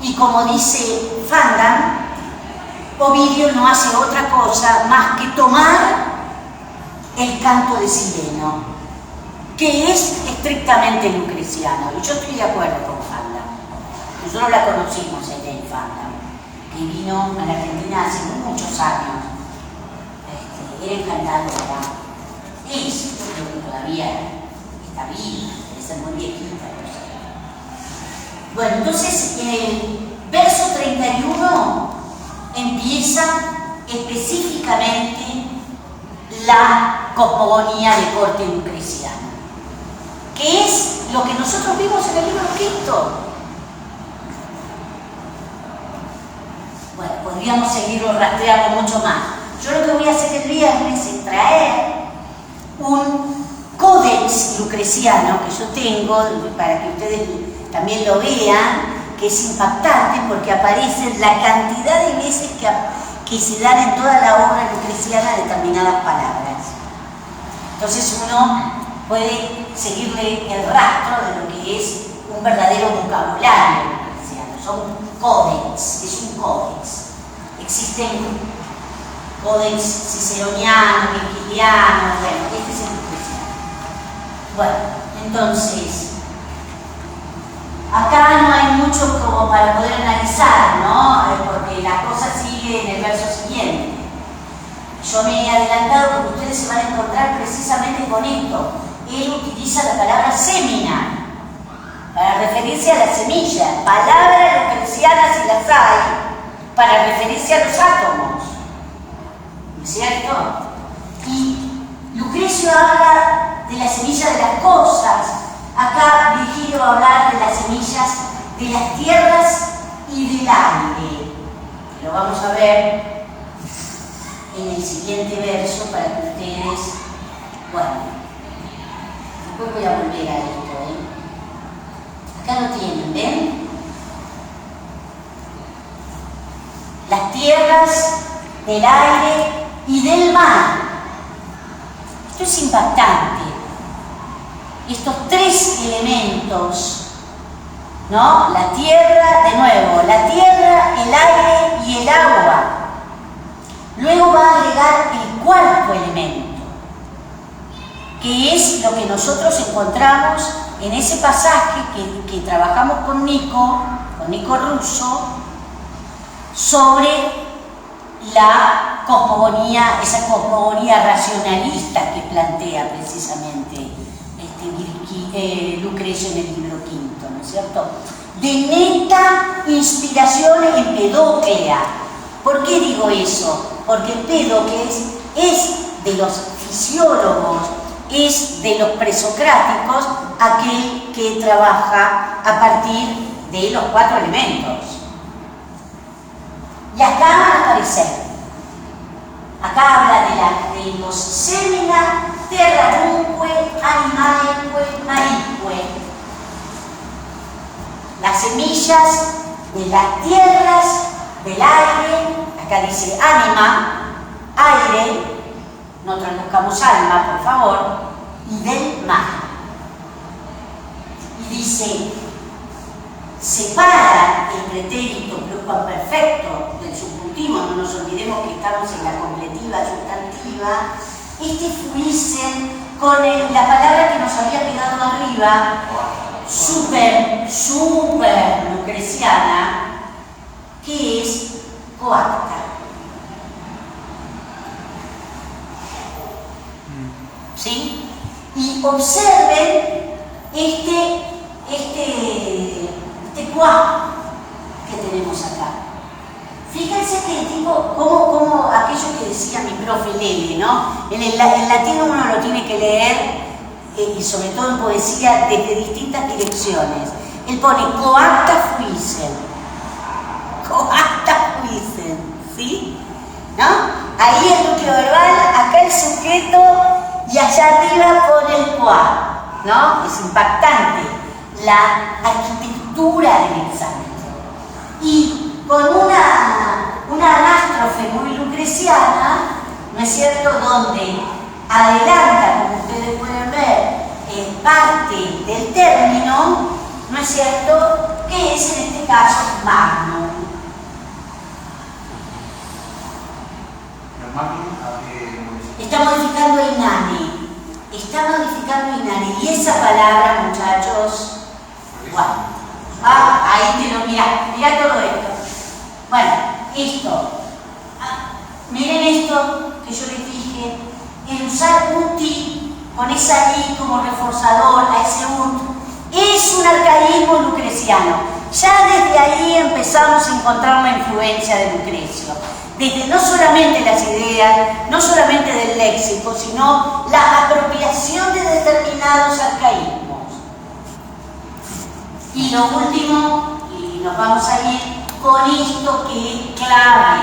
y como dice Fandam, Ovidio no hace otra cosa más que tomar el canto de Sileno, que es estrictamente lucreciano, y yo estoy de acuerdo con Fandam. Nosotros la conocimos, Elaine Fandam, que vino a la Argentina hace muchos años. Era encantadora. Yo creo que todavía está viva, debe ser muy viejita. Bueno, entonces en el verso 31 empieza específicamente la cosmogonía de corte lucreciano, que es lo que nosotros vimos en el libro quinto. Bueno, podríamos seguirlo rastreando mucho más. Yo lo que voy a hacer el viernes es traer un códex lucreciano que yo tengo, para que ustedes también lo vean, que es impactante porque aparece la cantidad de veces que se dan en toda la obra lucreciana determinadas palabras. Entonces uno puede seguirle el rastro de lo que es un verdadero vocabulario lucreciano. Son códex, es un códex. Existen códex ciceronianos, virgilianos, bueno, este es el lucreciano. Bueno, entonces, acá no hay mucho como para poder analizar, ¿no? Porque la cosa sigue en el verso siguiente. Yo me he adelantado porque ustedes se van a encontrar precisamente con esto. Él utiliza la palabra semina para referirse a la semilla. Palabras lucrecianas si las hay para referirse a los átomos. ¿No es cierto? Y Lucrecio habla de la semilla de las cosas. Acá Virgilio va a hablar de las semillas de las tierras y del aire. Lo vamos a ver en el siguiente verso para que ustedes, bueno, después voy a volver a esto, Acá lo tienen, ¿ven? Las tierras, del aire y del mar. Esto es impactante. Estos tres elementos, ¿no? La tierra, de nuevo, la tierra, el aire y el agua. Luego va a agregar el cuarto elemento, que es lo que nosotros encontramos en ese pasaje que trabajamos con Nico Russo, sobre la cosmogonía, esa cosmogonía racionalista que plantea precisamente Lucrecio en el libro quinto, ¿no es cierto? De neta inspiración empedóclea. ¿Por qué digo eso? Porque Empédocles es de los fisiólogos, es de los presocráticos aquel que trabaja a partir de los cuatro elementos. Y acá van a aparecer. Acá habla de los semina, terrarumque, animalque, marique. Las semillas de las tierras, del aire, acá dice ánima, aire, no traduzcamos alma, por favor, y del mar. Y dice, separa el pretérito perfecto del subjuntivo, no nos olvidemos que estamos en la completiva sustantiva, fuisen con la palabra que nos había pegado arriba, super lucreciana, que es coacta. ¿Sí? Y observen este cuá que tenemos acá. Fíjense que tipo, como aquello que decía mi profe Lele, ¿no? En latín uno lo tiene que leer, y sobre todo en poesía, desde distintas direcciones. Él pone coacta fuisen, ¿sí? ¿No? Ahí el núcleo verbal, acá el sujeto y allá arriba pone el qua, ¿no? Es impactante la arquitectura del examen. Y con una anástrofe muy lucreciana, ¿no es cierto?, donde adelanta, como ustedes pueden ver, parte del término, ¿no es cierto?, que es en este caso magnum. ¿El magnum a qué modifica? Está modificando inane. Está modificando inane. Y esa palabra, muchachos, wow. Ahí te lo mirá todo esto. Bueno, esto. Miren esto que yo les dije. El usar uti con esa i como reforzador a ese ut es un arcaísmo lucreciano. Ya desde ahí empezamos a encontrar la influencia de Lucrecio. Desde no solamente las ideas, no solamente del léxico, sino la apropiación de determinados arcaísmos. Y lo último, y nos vamos a ir con esto que es clave.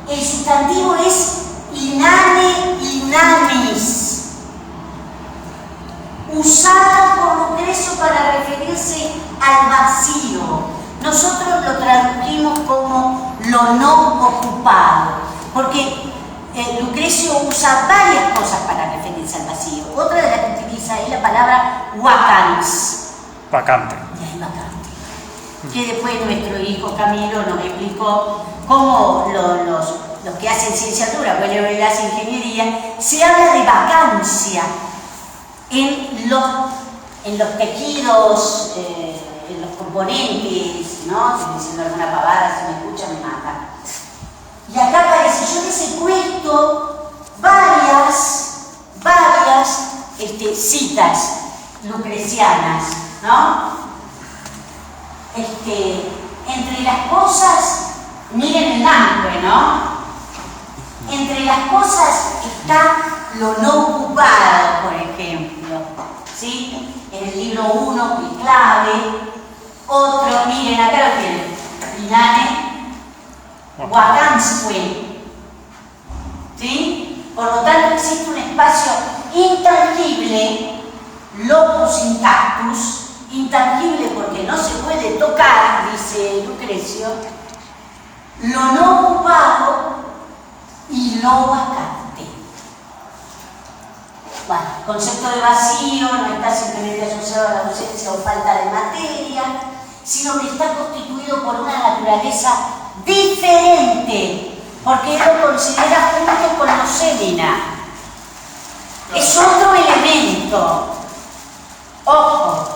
El sustantivo es inane, inanis, usado por Lucrecio para referirse al vacío. Nosotros lo tradujimos como lo no ocupado, porque Lucrecio usa varias cosas para referirse al vacío. Otra de las que utiliza es la palabra vacans. Vacante. Ya es vacante. Que después nuestro hijo Camilo nos explicó cómo los que hacen ciencia dura, pues le hace ingeniería, se habla de vacancia en los tejidos, en los componentes, ¿no? Estoy diciendo alguna pavada, si me escuchan me mata. Y acá aparece, yo les he puesto varias citas lucrecianas, ¿no? Entre las cosas, miren el nombre, ¿no? Entre las cosas está lo no ocupado, por ejemplo, ¿sí? En el libro 1, que es clave. Otro, miren, acá lo tienen. Inane, Wakansque. ¿Sí? Por lo tanto, existe un espacio intangible, locus intactus, intangible porque no se puede tocar, dice Lucrecio, lo no ocupado y lo vacante. Bueno, el concepto de vacío no está simplemente asociado a la ausencia o falta de materia, sino que está constituido por una naturaleza diferente, porque él lo considera junto con los semina. Es otro elemento. Ojo.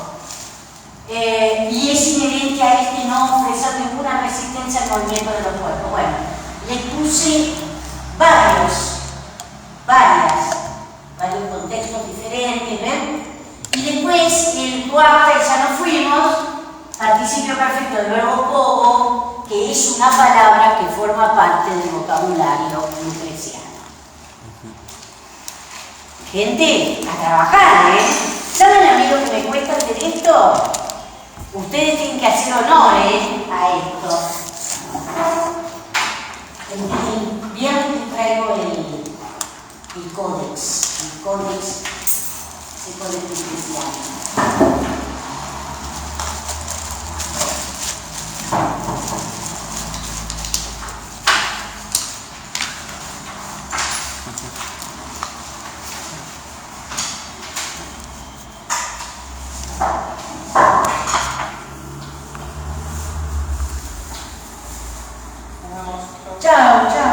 Y es inherente a este no ofrecer ninguna resistencia al movimiento de los cuerpos. Bueno, les puse varios contextos diferentes, ¿ven? Y después, el cuarto, ya nos fuimos, participio perfecto del verbo pogo, que es una palabra que forma parte del vocabulario lucreciano. Gente, a trabajar, ¿eh? ¿Saben a mí lo que me cuesta hacer esto? Ustedes tienen que hacer honores a esto. El viernes les traigo el códex. El códex lucreciano. Chao, chao.